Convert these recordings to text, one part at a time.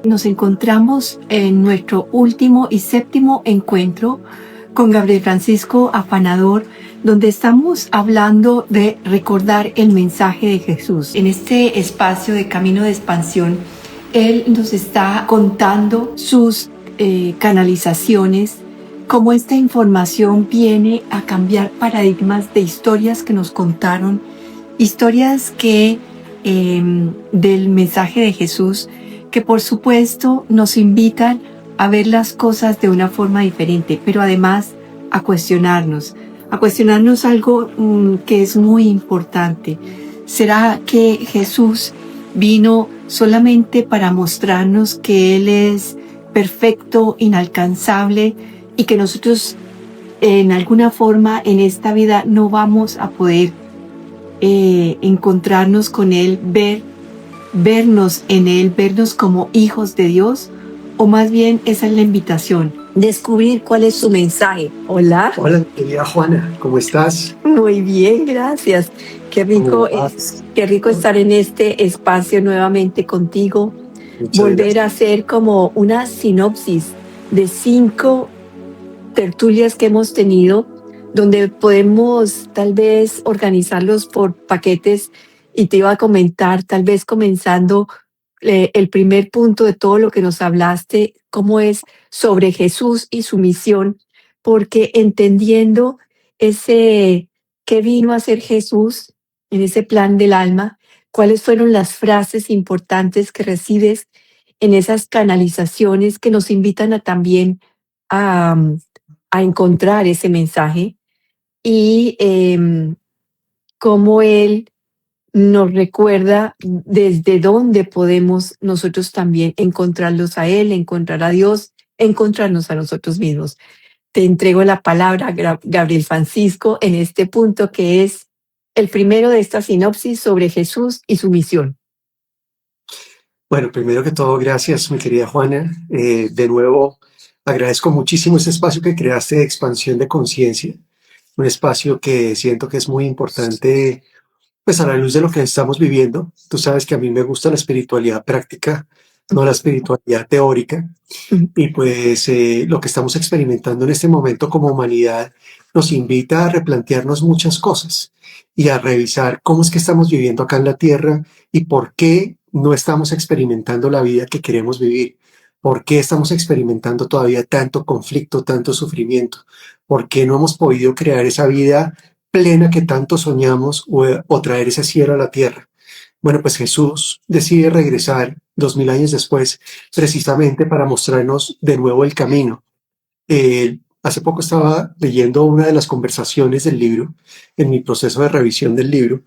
Nos encontramos en nuestro último y séptimo encuentro con Gabriel Francisco Afanador, donde estamos hablando de recordar el mensaje de Jesús. En este espacio de Camino de Expansión, él nos está contando sus canalizaciones, cómo esta información viene a cambiar paradigmas de historias que nos contaron, historias que del mensaje de Jesús, que por supuesto nos invitan a ver las cosas de una forma diferente, pero además a cuestionarnos algo que es muy importante. ¿Será que Jesús vino solamente para mostrarnos que Él es perfecto, inalcanzable, y que nosotros en alguna forma en esta vida no vamos a poder encontrarnos con Él, vernos en Él, vernos como hijos de Dios? O más bien esa es la invitación, descubrir cuál es su mensaje. Hola. Hola, querida Juana, ¿cómo estás? Muy bien, gracias. Qué rico estar en este espacio nuevamente contigo. Volver a hacer como una sinopsis de 5 tertulias que hemos tenido, donde podemos tal vez organizarlos por paquetes, y te iba a comentar, tal vez comenzando el primer punto de todo lo que nos hablaste, cómo es sobre Jesús y su misión, porque entendiendo ese qué vino a hacer Jesús en ese plan del alma, cuáles fueron las frases importantes que recibes en esas canalizaciones que nos invitan a también a, a encontrar ese mensaje, y cómo Él nos recuerda desde dónde podemos nosotros también encontrarlos a Él, encontrar a Dios, encontrarnos a nosotros mismos. Te entrego la palabra, Gabriel Francisco, en este punto que es el primero de esta sinopsis sobre Jesús y su misión. Bueno, primero que todo, gracias, mi querida Juana. De nuevo, agradezco muchísimo este espacio que creaste de expansión de conciencia, un espacio que siento que es muy importante, pues a la luz de lo que estamos viviendo. Tú sabes que a mí me gusta la espiritualidad práctica, no la espiritualidad teórica. Y pues lo que estamos experimentando en este momento como humanidad nos invita a replantearnos muchas cosas y a revisar cómo es que estamos viviendo acá en la Tierra y por qué no estamos experimentando la vida que queremos vivir. ¿Por qué estamos experimentando todavía tanto conflicto, tanto sufrimiento? ¿Por qué no hemos podido crear esa vida plena que tanto soñamos o traer ese cielo a la Tierra? Bueno, pues Jesús decide regresar 2000 años después, precisamente para mostrarnos de nuevo el camino. Hace poco estaba leyendo una de las conversaciones del libro, en mi proceso de revisión del libro,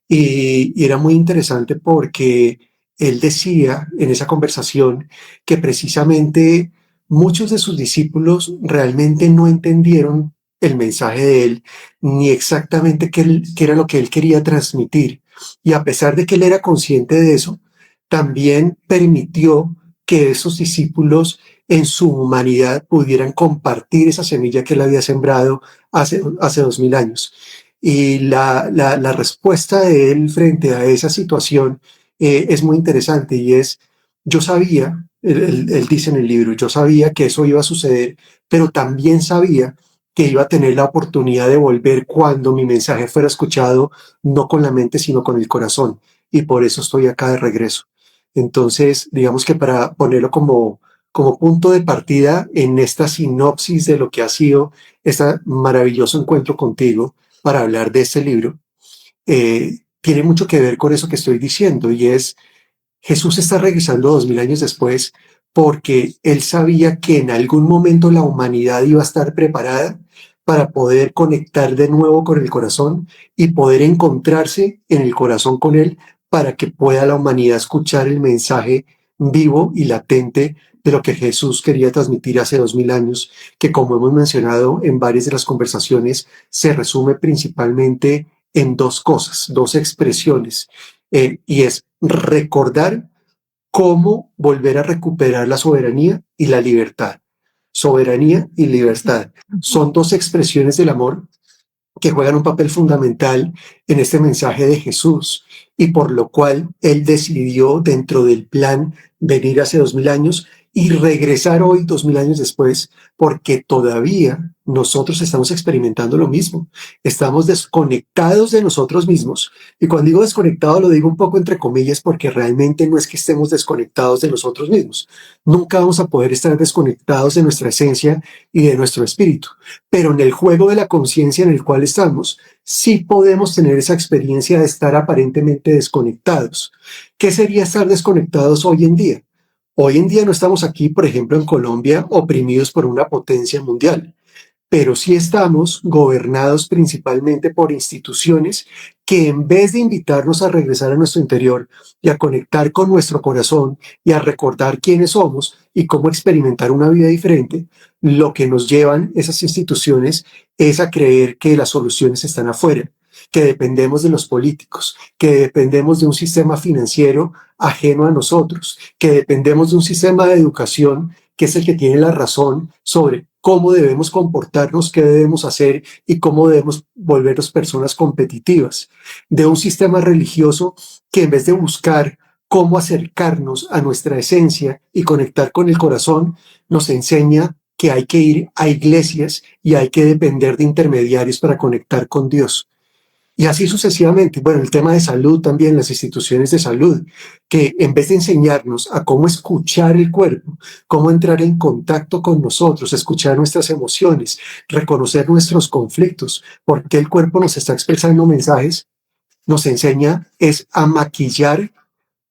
y era muy interesante porque él decía en esa conversación que precisamente muchos de sus discípulos realmente no entendieron el mensaje de él, ni exactamente qué era lo que él quería transmitir. Y a pesar de que él era consciente de eso, también permitió que esos discípulos en su humanidad pudieran compartir esa semilla que él había sembrado hace 2000 años. Y la respuesta de él frente a esa situación es muy interesante, y es: yo sabía, él dice en el libro, yo sabía que eso iba a suceder, pero también sabía que iba a tener la oportunidad de volver cuando mi mensaje fuera escuchado, no con la mente, sino con el corazón. Y por eso estoy acá de regreso. Entonces, digamos que para ponerlo como punto de partida en esta sinopsis de lo que ha sido este maravilloso encuentro contigo para hablar de este libro, tiene mucho que ver con eso que estoy diciendo, y es: Jesús está regresando 2000 años después porque él sabía que en algún momento la humanidad iba a estar preparada para poder conectar de nuevo con el corazón y poder encontrarse en el corazón con él, para que pueda la humanidad escuchar el mensaje vivo y latente de lo que Jesús quería transmitir hace 2000 años, que, como hemos mencionado en varias de las conversaciones, se resume principalmente en dos cosas, dos expresiones, y es recordar cómo volver a recuperar la soberanía y la libertad. Soberanía y libertad son dos expresiones del amor que juegan un papel fundamental en este mensaje de Jesús y por lo cual Él decidió dentro del plan venir hace 2000 años y regresar hoy 2000 años después, porque todavía nosotros estamos experimentando lo mismo. Estamos desconectados de nosotros mismos. Y cuando digo desconectado lo digo un poco entre comillas porque realmente no es que estemos desconectados de nosotros mismos. Nunca vamos a poder estar desconectados de nuestra esencia y de nuestro espíritu. Pero en el juego de la conciencia en el cual estamos, sí podemos tener esa experiencia de estar aparentemente desconectados. ¿Qué sería estar desconectados hoy en día? Hoy en día no estamos aquí, por ejemplo, en Colombia, oprimidos por una potencia mundial, pero sí estamos gobernados principalmente por instituciones que en vez de invitarnos a regresar a nuestro interior y a conectar con nuestro corazón y a recordar quiénes somos y cómo experimentar una vida diferente, lo que nos llevan esas instituciones es a creer que las soluciones están afuera, que dependemos de los políticos, que dependemos de un sistema financiero ajeno a nosotros, que dependemos de un sistema de educación que es el que tiene la razón sobre cómo debemos comportarnos, qué debemos hacer y cómo debemos volvernos personas competitivas, de un sistema religioso que en vez de buscar cómo acercarnos a nuestra esencia y conectar con el corazón, nos enseña que hay que ir a iglesias y hay que depender de intermediarios para conectar con Dios. Y así sucesivamente. Bueno, el tema de salud también, las instituciones de salud, que en vez de enseñarnos a cómo escuchar el cuerpo, cómo entrar en contacto con nosotros, escuchar nuestras emociones, reconocer nuestros conflictos, porque el cuerpo nos está expresando mensajes, nos enseña es a maquillar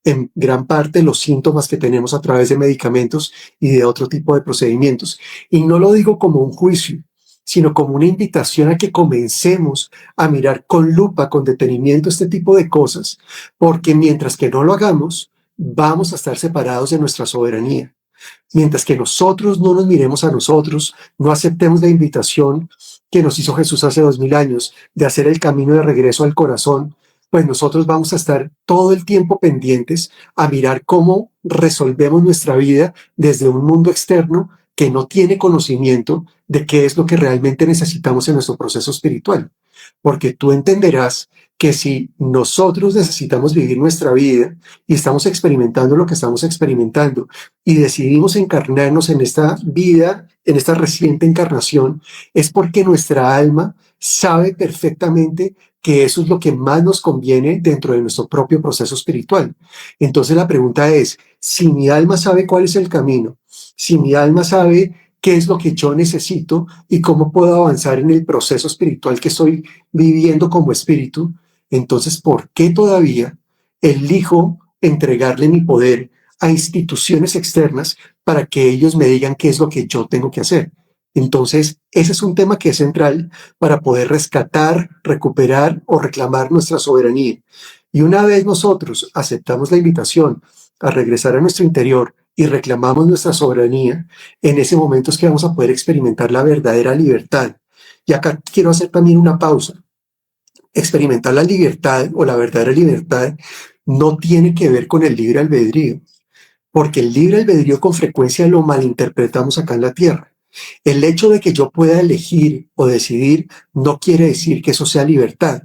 en gran parte los síntomas que tenemos a través de medicamentos y de otro tipo de procedimientos. Y no lo digo como un juicio, sino como una invitación a que comencemos a mirar con lupa, con detenimiento este tipo de cosas, porque mientras que no lo hagamos, vamos a estar separados de nuestra soberanía. Mientras que nosotros no nos miremos a nosotros, no aceptemos la invitación que nos hizo Jesús hace 2000 años de hacer el camino de regreso al corazón, pues nosotros vamos a estar todo el tiempo pendientes a mirar cómo resolvemos nuestra vida desde un mundo externo que no tiene conocimiento de qué es lo que realmente necesitamos en nuestro proceso espiritual. Porque tú entenderás que si nosotros necesitamos vivir nuestra vida y estamos experimentando lo que estamos experimentando y decidimos encarnarnos en esta vida, en esta reciente encarnación, es porque nuestra alma sabe perfectamente que eso es lo que más nos conviene dentro de nuestro propio proceso espiritual. Entonces la pregunta es, si mi alma sabe cuál es el camino, si mi alma sabe qué es lo que yo necesito y cómo puedo avanzar en el proceso espiritual que estoy viviendo como espíritu, entonces, ¿por qué todavía elijo entregarle mi poder a instituciones externas para que ellos me digan qué es lo que yo tengo que hacer? Entonces, ese es un tema que es central para poder rescatar, recuperar o reclamar nuestra soberanía. Y una vez nosotros aceptamos la invitación a regresar a nuestro interior y reclamamos nuestra soberanía, en ese momento es que vamos a poder experimentar la verdadera libertad. Y acá quiero hacer también una pausa. Experimentar la libertad o la verdadera libertad no tiene que ver con el libre albedrío, porque el libre albedrío con frecuencia lo malinterpretamos acá en la tierra. El hecho de que yo pueda elegir o decidir no quiere decir que eso sea libertad,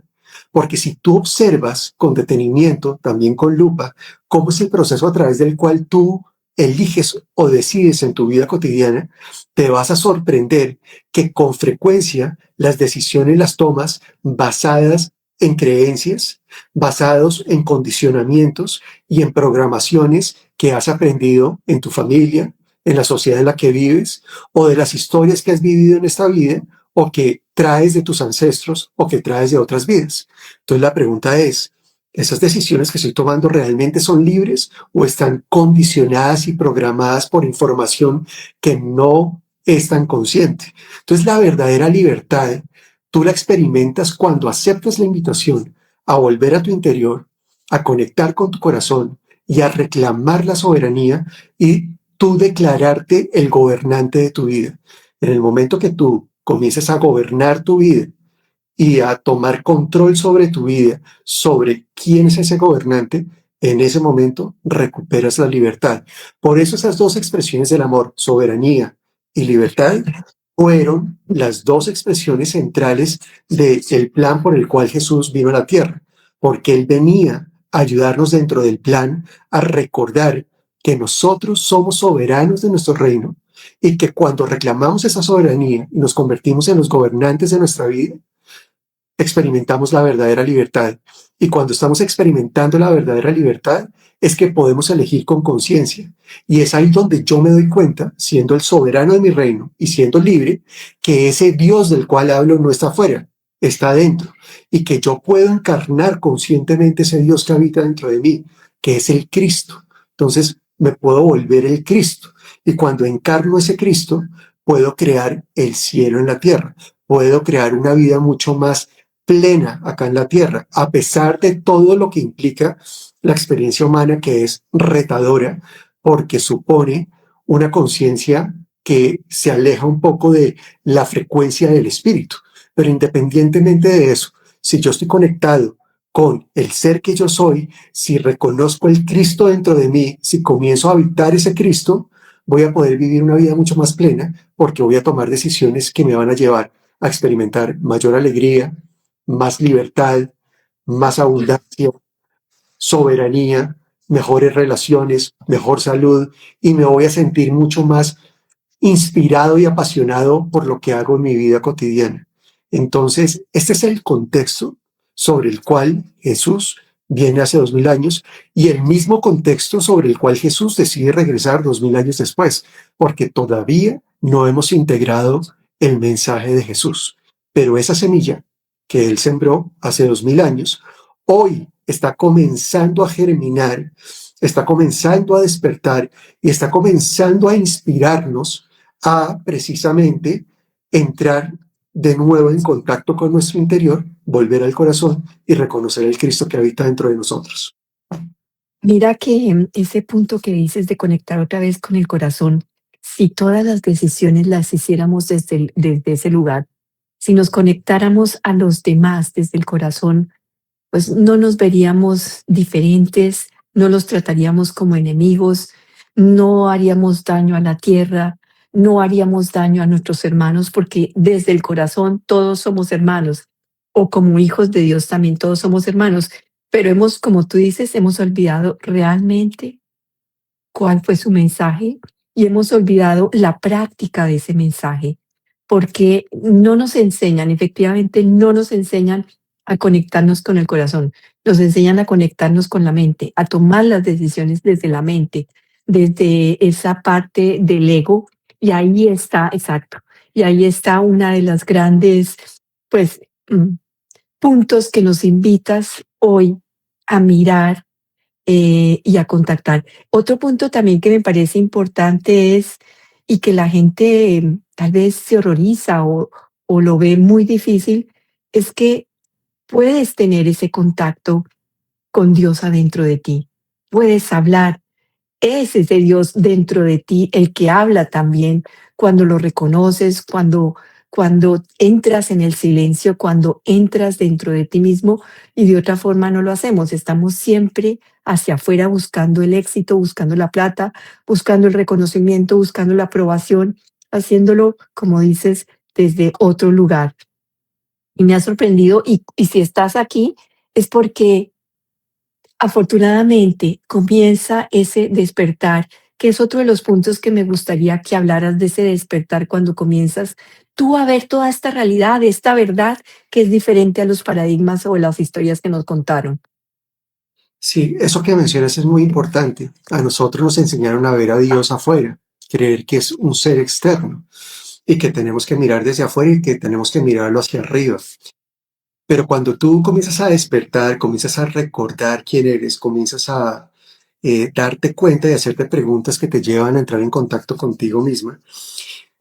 porque si tú observas con detenimiento, también con lupa, cómo es el proceso a través del cual tú eliges o decides en tu vida cotidiana, te vas a sorprender que con frecuencia las decisiones las tomas basadas en creencias, basados en condicionamientos y en programaciones que has aprendido en tu familia, en la sociedad en la que vives, o de las historias que has vivido en esta vida, o que traes de tus ancestros, o que traes de otras vidas. Entonces la pregunta es, ¿esas decisiones que estoy tomando realmente son libres o están condicionadas y programadas por información que no es tan consciente? Entonces la verdadera libertad tú la experimentas cuando aceptas la invitación a volver a tu interior, a conectar con tu corazón y a reclamar la soberanía y tú declararte el gobernante de tu vida. En el momento que tú comiences a gobernar tu vida y a tomar control sobre tu vida, sobre quién es ese gobernante, en ese momento recuperas la libertad. Por eso esas dos expresiones del amor, soberanía y libertad, fueron las dos expresiones centrales del plan por el cual Jesús vino a la tierra, porque Él venía a ayudarnos dentro del plan a recordar que nosotros somos soberanos de nuestro reino y que cuando reclamamos esa soberanía y nos convertimos en los gobernantes de nuestra vida, experimentamos la verdadera libertad. Y cuando estamos experimentando la verdadera libertad, es que podemos elegir con conciencia. Y es ahí donde yo me doy cuenta, siendo el soberano de mi reino y siendo libre, que ese Dios del cual hablo no está afuera, está dentro. Y que yo puedo encarnar conscientemente ese Dios que habita dentro de mí, que es el Cristo. Entonces me puedo volver el Cristo. Y cuando encarno ese Cristo, puedo crear el cielo en la tierra. Puedo crear una vida mucho más plena acá en la tierra, a pesar de todo lo que implica la experiencia humana, que es retadora, porque supone una conciencia que se aleja un poco de la frecuencia del espíritu. Pero independientemente de eso, si yo estoy conectado con el ser que yo soy, si reconozco el Cristo dentro de mí, si comienzo a habitar ese Cristo, voy a poder vivir una vida mucho más plena, porque voy a tomar decisiones que me van a llevar a experimentar mayor alegría, más libertad, más abundancia, soberanía, mejores relaciones, mejor salud, y me voy a sentir mucho más inspirado y apasionado por lo que hago en mi vida cotidiana. Entonces, este es el contexto sobre el cual Jesús viene hace 2000 años y el mismo contexto sobre el cual Jesús decide regresar 2000 años después, porque todavía no hemos integrado el mensaje de Jesús. Pero esa semilla que él sembró hace 2000 años, hoy está comenzando a germinar, está comenzando a despertar y está comenzando a inspirarnos a precisamente entrar de nuevo en contacto con nuestro interior, volver al corazón y reconocer el Cristo que habita dentro de nosotros. Mira que ese punto que dices de conectar otra vez con el corazón, si todas las decisiones las hiciéramos desde ese lugar, si nos conectáramos a los demás desde el corazón, pues no nos veríamos diferentes, no los trataríamos como enemigos, no haríamos daño a la tierra, no haríamos daño a nuestros hermanos, porque desde el corazón todos somos hermanos, o como hijos de Dios también todos somos hermanos, pero hemos, como tú dices, hemos olvidado realmente cuál fue su mensaje y hemos olvidado la práctica de ese mensaje, porque no nos enseñan, efectivamente, no nos enseñan a conectarnos con el corazón, nos enseñan a conectarnos con la mente, a tomar las decisiones desde la mente, desde esa parte del ego, y ahí está, exacto, y ahí está una de las grandes, pues, puntos que nos invitas hoy a mirar y a contactar. Otro punto también que me parece importante es, y que la gente tal vez se horroriza o lo ve muy difícil, es que puedes tener ese contacto con Dios adentro de ti. Puedes hablar, es ese Dios dentro de ti el que habla también cuando lo reconoces, cuando entras en el silencio, cuando entras dentro de ti mismo, y de otra forma no lo hacemos. Estamos siempre hacia afuera buscando el éxito, buscando la plata, buscando el reconocimiento, buscando la aprobación, haciéndolo, como dices, desde otro lugar. Y me ha sorprendido, y si estás aquí, es porque afortunadamente comienza ese despertar, que es otro de los puntos que me gustaría que hablaras de ese despertar cuando comienzas tú a ver toda esta realidad, esta verdad que es diferente a los paradigmas o las historias que nos contaron. Sí, eso que mencionas es muy importante. A nosotros nos enseñaron a ver a Dios afuera, creer que es un ser externo y que tenemos que mirar desde afuera y que tenemos que mirarlo hacia arriba. Pero cuando tú comienzas a despertar, comienzas a recordar quién eres, comienzas a darte cuenta y hacerte preguntas que te llevan a entrar en contacto contigo misma,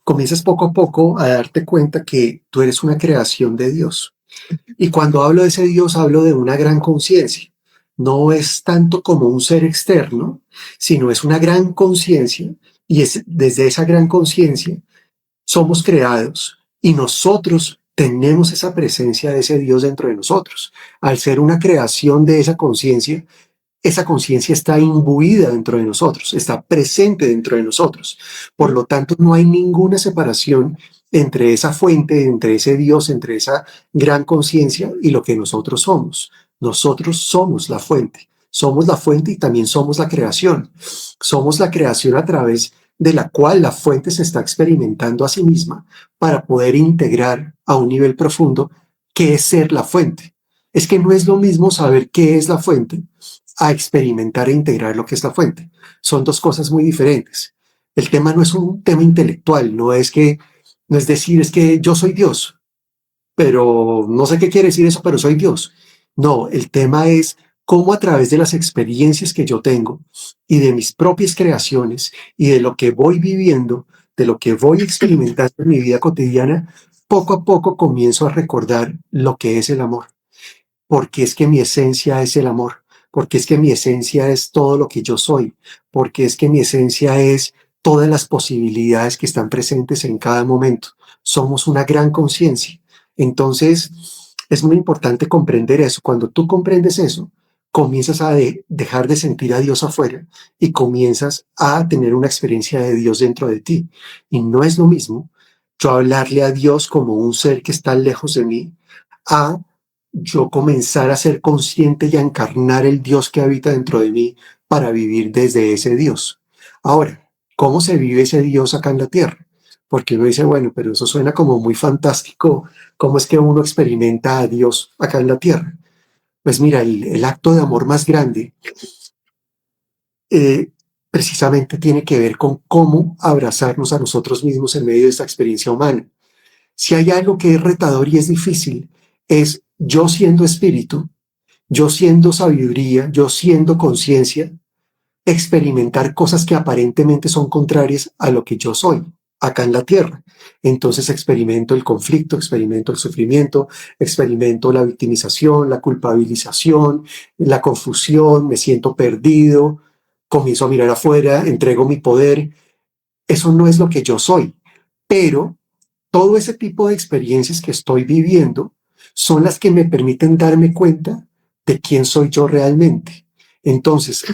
comienzas poco a poco a darte cuenta que tú eres una creación de Dios. Y cuando hablo de ese Dios, hablo de una gran conciencia. No es tanto como un ser externo, sino es una gran conciencia, y es desde esa gran conciencia somos creados y nosotros tenemos esa presencia de ese Dios dentro de nosotros. Al ser una creación de esa conciencia, esa conciencia está imbuida dentro de nosotros, está presente dentro de nosotros. Por lo tanto, no hay ninguna separación entre esa fuente, entre ese Dios, entre esa gran conciencia y lo que nosotros somos. Nosotros somos la fuente y también somos la creación. Somos la creación a través de la cual la fuente se está experimentando a sí misma para poder integrar a un nivel profundo qué es ser la fuente. Es que no es lo mismo saber qué es la fuente a experimentar e integrar lo que es la fuente. Son dos cosas muy diferentes. El tema no es un tema intelectual, no es decir, es que yo soy Dios, pero no sé qué quiere decir eso, pero soy Dios. No, el tema es cómo a través de las experiencias que yo tengo y de mis propias creaciones y de lo que voy viviendo, de lo que voy experimentando en mi vida cotidiana, poco a poco comienzo a recordar lo que es el amor, porque es que mi esencia es el amor, porque es que mi esencia es todo lo que yo soy, porque es que mi esencia es todas las posibilidades que están presentes en cada momento. Somos una gran conciencia. Entonces, es muy importante comprender eso. Cuando tú comprendes eso, comienzas a dejar de sentir a Dios afuera y comienzas a tener una experiencia de Dios dentro de ti. Y no es lo mismo yo hablarle a Dios como un ser que está lejos de mí, a yo comenzar a ser consciente y a encarnar el Dios que habita dentro de mí para vivir desde ese Dios. Ahora, ¿cómo se vive ese Dios acá en la tierra? Porque uno dice, bueno, pero eso suena como muy fantástico. ¿Cómo es que uno experimenta a Dios acá en la tierra? Pues mira, el acto de amor más grande eh, precisamente tiene que ver con cómo abrazarnos a nosotros mismos en medio de esta experiencia humana. Si hay algo que es retador y es difícil, es yo siendo espíritu, yo siendo sabiduría, yo siendo conciencia, experimentar cosas que aparentemente son contrarias a lo que yo soy acá en la tierra. Entonces experimento el conflicto, experimento el sufrimiento, experimento la victimización, la culpabilización, la confusión, me siento perdido, comienzo a mirar afuera, entrego mi poder. Eso no es lo que yo soy, pero todo ese tipo de experiencias que estoy viviendo son las que me permiten darme cuenta de quién soy yo realmente. Entonces,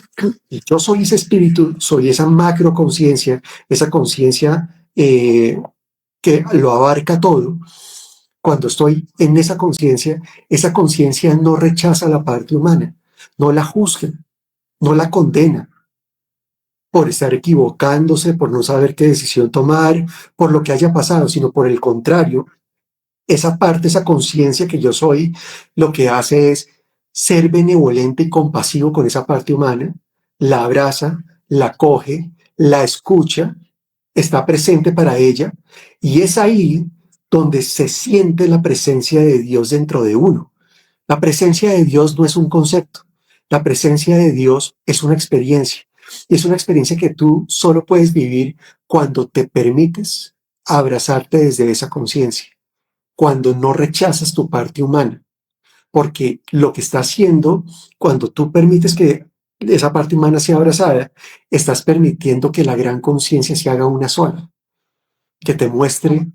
yo soy ese espíritu, soy esa macro conciencia, esa conciencia que lo abarca todo. Cuando estoy en esa conciencia no rechaza la parte humana, no la juzga, no la condena por estar equivocándose, por no saber qué decisión tomar, por lo que haya pasado, sino por el contrario, esa parte, esa conciencia que yo soy, lo que hace es ser benevolente y compasivo con esa parte humana, la abraza, la coge, la escucha, está presente para ella, y es ahí donde se siente la presencia de Dios dentro de uno. La presencia de Dios no es un concepto, la presencia de Dios es una experiencia, y es una experiencia que tú solo puedes vivir cuando te permites abrazarte desde esa conciencia, cuando no rechazas tu parte humana, porque lo que está haciendo, cuando tú permites que esa parte humana sea abrazada, estás permitiendo que la gran conciencia se haga una sola, que te muestre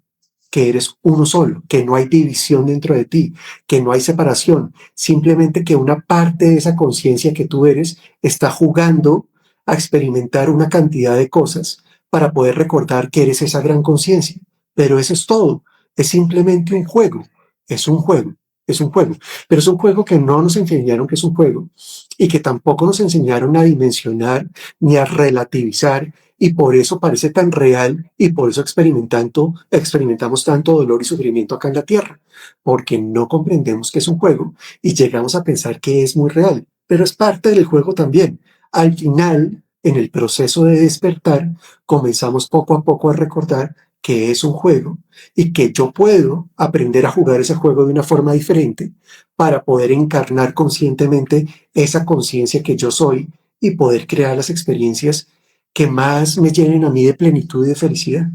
que eres uno solo, que no hay división dentro de ti, que no hay separación, simplemente que una parte de esa conciencia que tú eres está jugando a experimentar una cantidad de cosas para poder recordar que eres esa gran conciencia. Pero eso es todo, es simplemente un juego, es un juego, es un juego, pero es un juego que no nos enseñaron que es un juego y que tampoco nos enseñaron a dimensionar ni a relativizar, y por eso parece tan real y por eso experimentamos tanto dolor y sufrimiento acá en la Tierra, porque no comprendemos que es un juego y llegamos a pensar que es muy real, pero es parte del juego también. Al final, en el proceso de despertar, comenzamos poco a poco a recordar que es un juego y que yo puedo aprender a jugar ese juego de una forma diferente para poder encarnar conscientemente esa conciencia que yo soy y poder crear las experiencias que más me llenen a mí de plenitud y de felicidad.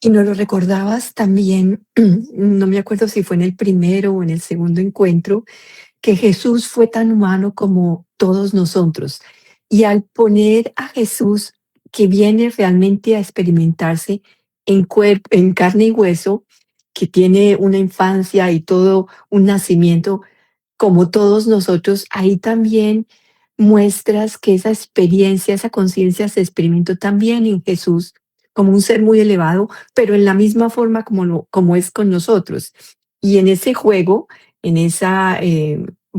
Y nos lo recordabas también, no me acuerdo si fue en el primero o en el segundo encuentro, que Jesús fue tan humano como todos nosotros. Y al poner a Jesús, que viene realmente a experimentarse en carne y hueso, que tiene una infancia y todo un nacimiento, como todos nosotros, ahí también muestras que esa experiencia, esa conciencia se experimentó también en Jesús como un ser muy elevado, pero en la misma forma como es con nosotros. Y en ese juego, en esa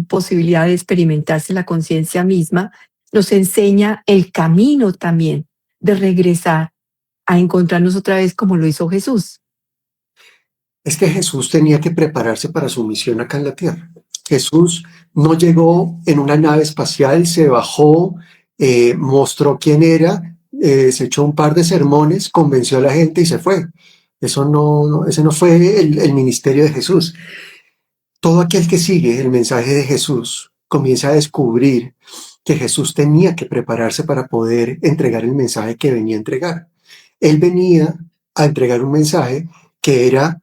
posibilidad de experimentarse la conciencia misma, nos enseña el camino también de regresar a encontrarnos otra vez como lo hizo Jesús. Es que Jesús tenía que prepararse para su misión acá en la tierra. Jesús no llegó en una nave espacial, se bajó, mostró quién era, se echó un par de sermones, convenció a la gente y se fue. Ese no fue el ministerio de Jesús. Todo aquel que sigue el mensaje de Jesús comienza a descubrir que Jesús tenía que prepararse para poder entregar el mensaje que venía a entregar. Él venía a entregar un mensaje que era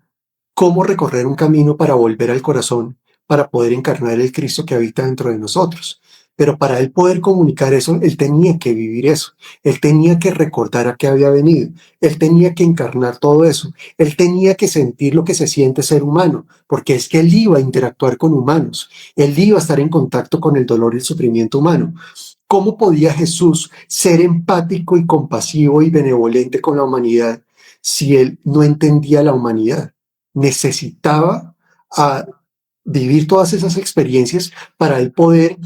cómo recorrer un camino para volver al corazón, para poder encarnar el Cristo que habita dentro de nosotros. Pero para él poder comunicar eso, él tenía que vivir eso. Él tenía que recordar a qué había venido. Él tenía que encarnar todo eso. Él tenía que sentir lo que se siente ser humano, porque es que él iba a interactuar con humanos. Él iba a estar en contacto con el dolor y el sufrimiento humano. ¿Cómo podía Jesús ser empático y compasivo y benevolente con la humanidad si él no entendía la humanidad? Necesitaba vivir todas esas experiencias para él poder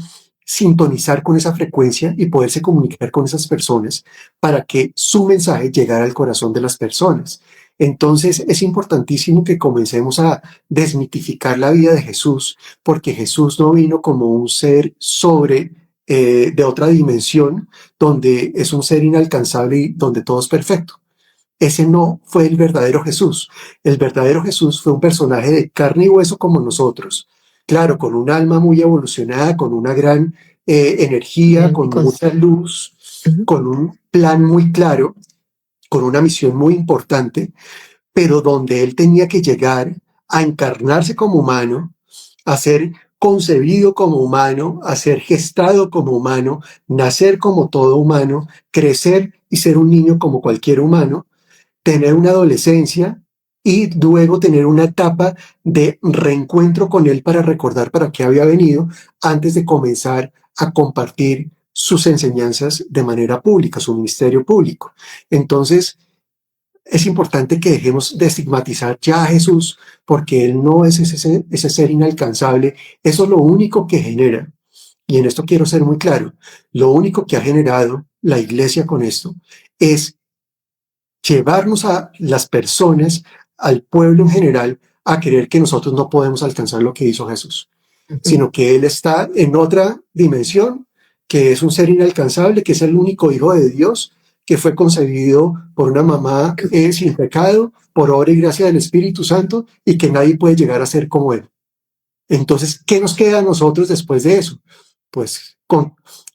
sintonizar con esa frecuencia y poderse comunicar con esas personas para que su mensaje llegara al corazón de las personas. Entonces es importantísimo que comencemos a desmitificar la vida de Jesús, porque Jesús no vino como un ser de otra dimensión, donde es un ser inalcanzable y donde todo es perfecto. Ese no fue el verdadero Jesús. El verdadero Jesús fue un personaje de carne y hueso como nosotros. Claro, con un alma muy evolucionada, con una gran energía, con mucha luz, con un plan muy claro, con una misión muy importante, pero donde él tenía que llegar a encarnarse como humano, a ser concebido como humano, a ser gestado como humano, nacer como todo humano, crecer y ser un niño como cualquier humano, tener una adolescencia y luego tener una etapa de reencuentro con él para recordar para qué había venido antes de comenzar a compartir sus enseñanzas de manera pública, su ministerio público. Entonces, es importante que dejemos de estigmatizar ya a Jesús porque él no es ese ser inalcanzable. Eso es lo único que genera. Y en esto quiero ser muy claro. Lo único que ha generado la iglesia con esto es llevarnos a las personas, al pueblo en general, a creer que nosotros no podemos alcanzar lo que hizo Jesús, sino que Él está en otra dimensión, que es un ser inalcanzable, que es el único Hijo de Dios, que fue concebido por una mamá sin pecado, por obra y gracia del Espíritu Santo, y que nadie puede llegar a ser como Él. Entonces, ¿qué nos queda a nosotros después de eso? Pues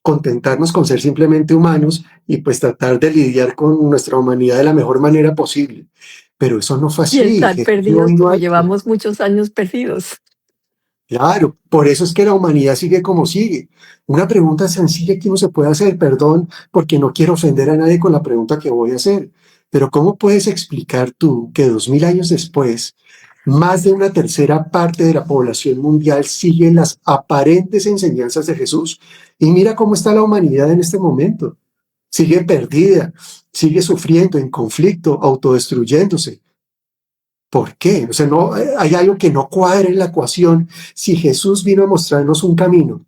contentarnos con ser simplemente humanos y pues tratar de lidiar con nuestra humanidad de la mejor manera posible. Pero eso no fue Y así. estar perdidos como llevamos muchos años perdidos. Claro, por eso es que la humanidad sigue como sigue. Una pregunta sencilla que uno se puede hacer, perdón, porque no quiero ofender a nadie con la pregunta que voy a hacer, pero ¿cómo puedes explicar tú que 2000 años después, más de una tercera parte de la población mundial sigue las aparentes enseñanzas de Jesús? Y mira cómo está la humanidad en este momento. Sigue perdida, sigue sufriendo, en conflicto, autodestruyéndose. ¿Por qué? O sea, no, hay algo que no cuadra en la ecuación. Si Jesús vino a mostrarnos un camino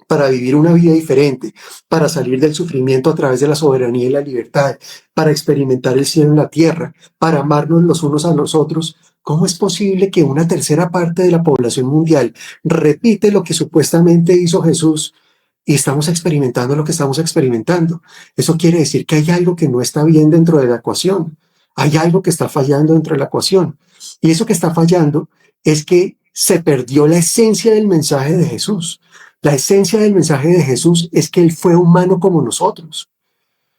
para vivir una vida diferente, para salir del sufrimiento a través de la soberanía y la libertad, para experimentar el cielo en la tierra, para amarnos los unos a los otros, ¿cómo es posible que una tercera parte de la población mundial repite lo que supuestamente hizo Jesús y estamos experimentando lo que estamos experimentando? Eso quiere decir que hay algo que no está bien dentro de la ecuación. Hay algo que está fallando dentro de la ecuación. Y eso que está fallando es que se perdió la esencia del mensaje de Jesús. La esencia del mensaje de Jesús es que Él fue humano como nosotros.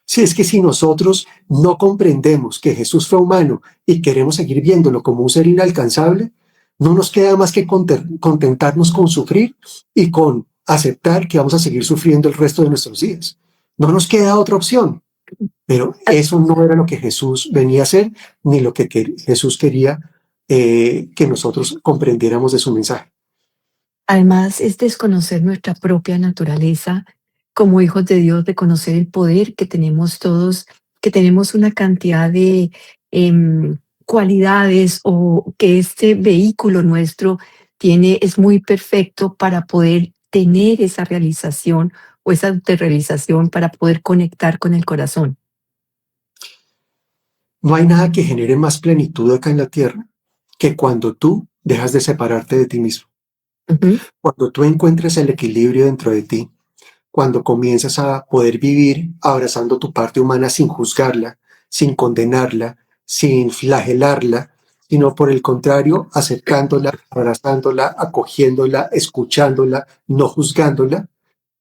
Si es que si nosotros no comprendemos que Jesús fue humano y queremos seguir viéndolo como un ser inalcanzable, no nos queda más que contentarnos con sufrir y con aceptar que vamos a seguir sufriendo el resto de nuestros días. No nos queda otra opción. Pero eso no era lo que Jesús venía a hacer, ni lo que Jesús quería que nosotros comprendiéramos de su mensaje. Además, es desconocer nuestra propia naturaleza como hijos de Dios, reconocer el poder que tenemos todos, que tenemos una cantidad de cualidades o que este vehículo nuestro tiene, es muy perfecto para poder tener esa realización o esa autorrealización para poder conectar con el corazón. No hay nada que genere más plenitud acá en la tierra que cuando tú dejas de separarte de ti mismo. Ujú. Cuando tú encuentras el equilibrio dentro de ti, cuando comienzas a poder vivir abrazando tu parte humana sin juzgarla, sin condenarla, sin flagelarla, sino por el contrario, acercándola, abrazándola, acogiéndola, escuchándola, no juzgándola,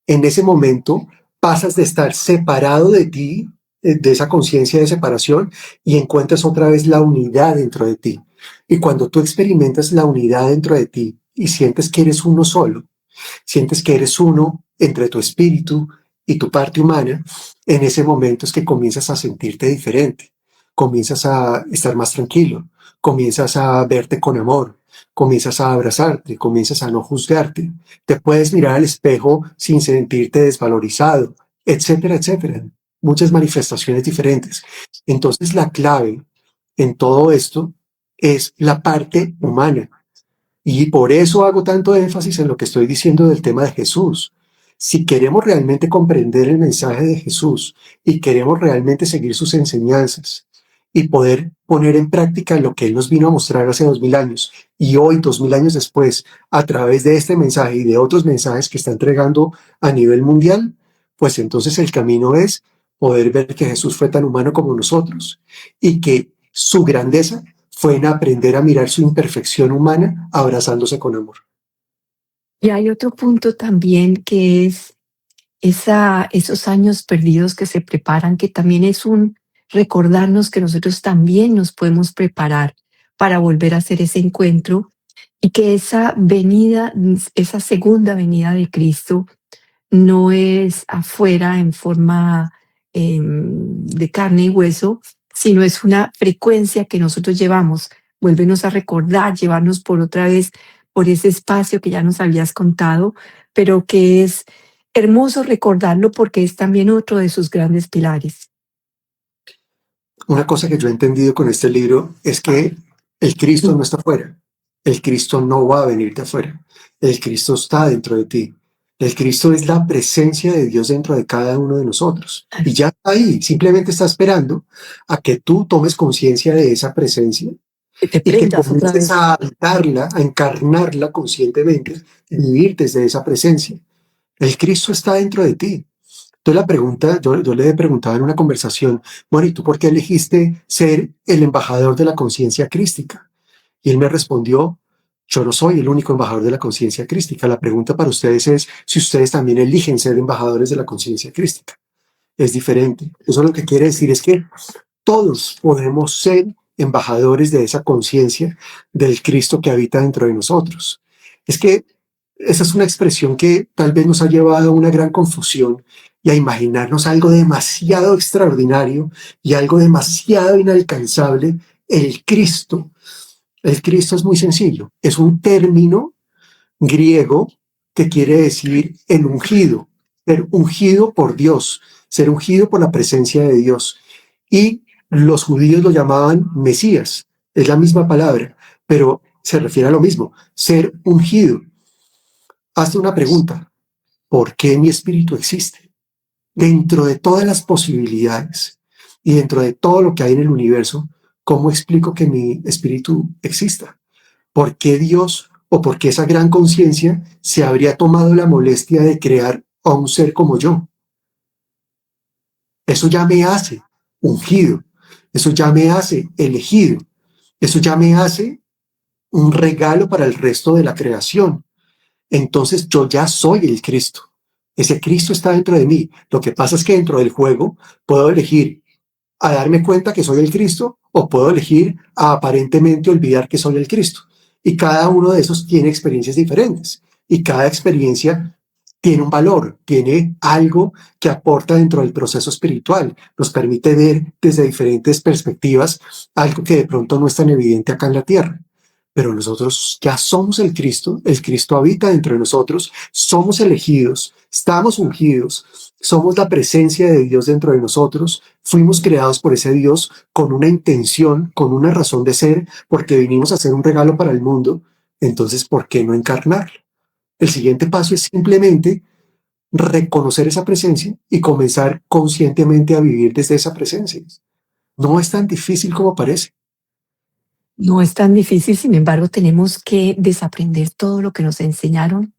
en ese momento pasas de estar separado de ti, de esa conciencia de separación, y encuentras otra vez la unidad dentro de ti. Y cuando tú experimentas la unidad dentro de ti y sientes que eres uno solo, sientes que eres uno entre tu espíritu y tu parte humana, en ese momento es que comienzas a sentirte diferente, comienzas a estar más tranquilo, comienzas a verte con amor, comienzas a abrazarte, comienzas a no juzgarte, te puedes mirar al espejo sin sentirte desvalorizado, etcétera, etcétera. Muchas manifestaciones diferentes. Entonces la clave en todo esto es la parte humana, y por eso hago tanto énfasis en lo que estoy diciendo del tema de Jesús. Si queremos realmente comprender el mensaje de Jesús y queremos realmente seguir sus enseñanzas y poder poner en práctica lo que Él nos vino a mostrar hace 2000 años y hoy, 2000 años después, a través de este mensaje y de otros mensajes que está entregando a nivel mundial, pues entonces el camino es poder ver que Jesús fue tan humano como nosotros y que su grandeza fue en aprender a mirar su imperfección humana abrazándose con amor. Y hay otro punto también que es esos años perdidos que se preparan, que también es un recordarnos que nosotros también nos podemos preparar para volver a hacer ese encuentro y que esa venida, esa segunda venida de Cristo no es afuera en forma de carne y hueso, sino es una frecuencia que nosotros llevamos. Vuélvenos a recordar, llevarnos por otra vez por ese espacio que ya nos habías contado, pero que es hermoso recordarlo porque es también otro de sus grandes pilares. Una cosa que yo he entendido con este libro es que el Cristo no está afuera, el Cristo no va a venir de afuera, el Cristo está dentro de ti. El Cristo es la presencia de Dios dentro de cada uno de nosotros. Y ya está ahí, simplemente está esperando a que tú tomes conciencia de esa presencia Que te y que prendas otra comiences vez. a habitarla, a encarnarla conscientemente, y vivir desde esa presencia. El Cristo está dentro de ti. Entonces la pregunta, yo le he preguntado en una conversación, bueno, ¿y tú por qué elegiste ser el embajador de la conciencia crística? Y él me respondió, yo no soy el único embajador de la conciencia crística. La pregunta para ustedes es si ustedes también eligen ser embajadores de la conciencia crística. Es diferente. Eso lo que quiere decir es que todos podemos ser embajadores de esa conciencia del Cristo que habita dentro de nosotros. Es que esa es una expresión que tal vez nos ha llevado a una gran confusión y a imaginarnos algo demasiado extraordinario y algo demasiado inalcanzable. El Cristo. El Cristo es muy sencillo. Es un término griego que quiere decir el ungido, ser ungido por Dios, ser ungido por la presencia de Dios. Y los judíos lo llamaban Mesías, es la misma palabra, pero se refiere a lo mismo, ser ungido. Hazte una pregunta, ¿por qué mi espíritu existe? Dentro de todas las posibilidades y dentro de todo lo que hay en el universo, ¿cómo explico que mi espíritu exista? ¿Por qué Dios o por qué esa gran conciencia se habría tomado la molestia de crear a un ser como yo? Eso ya me hace ungido, eso ya me hace elegido, eso ya me hace un regalo para el resto de la creación. Entonces yo ya soy el Cristo. Ese Cristo está dentro de mí. Lo que pasa es que dentro del juego puedo elegir a darme cuenta que soy el Cristo o puedo elegir a aparentemente olvidar que soy el Cristo. Y cada uno de esos tiene experiencias diferentes y cada experiencia tiene un valor, tiene algo que aporta dentro del proceso espiritual, nos permite ver desde diferentes perspectivas algo que de pronto no es tan evidente acá en la tierra. pero nosotros ya somos el Cristo habita dentro de nosotros, somos elegidos, estamos ungidos, somos la presencia de Dios dentro de nosotros, fuimos creados por ese Dios con una intención, con una razón de ser, porque vinimos a hacer un regalo para el mundo. Entonces, ¿por qué no encarnarlo? El siguiente paso es simplemente reconocer esa presencia y comenzar conscientemente a vivir desde esa presencia. No es tan difícil como parece. No es tan difícil, sin embargo, tenemos que desaprender todo lo que nos enseñaron,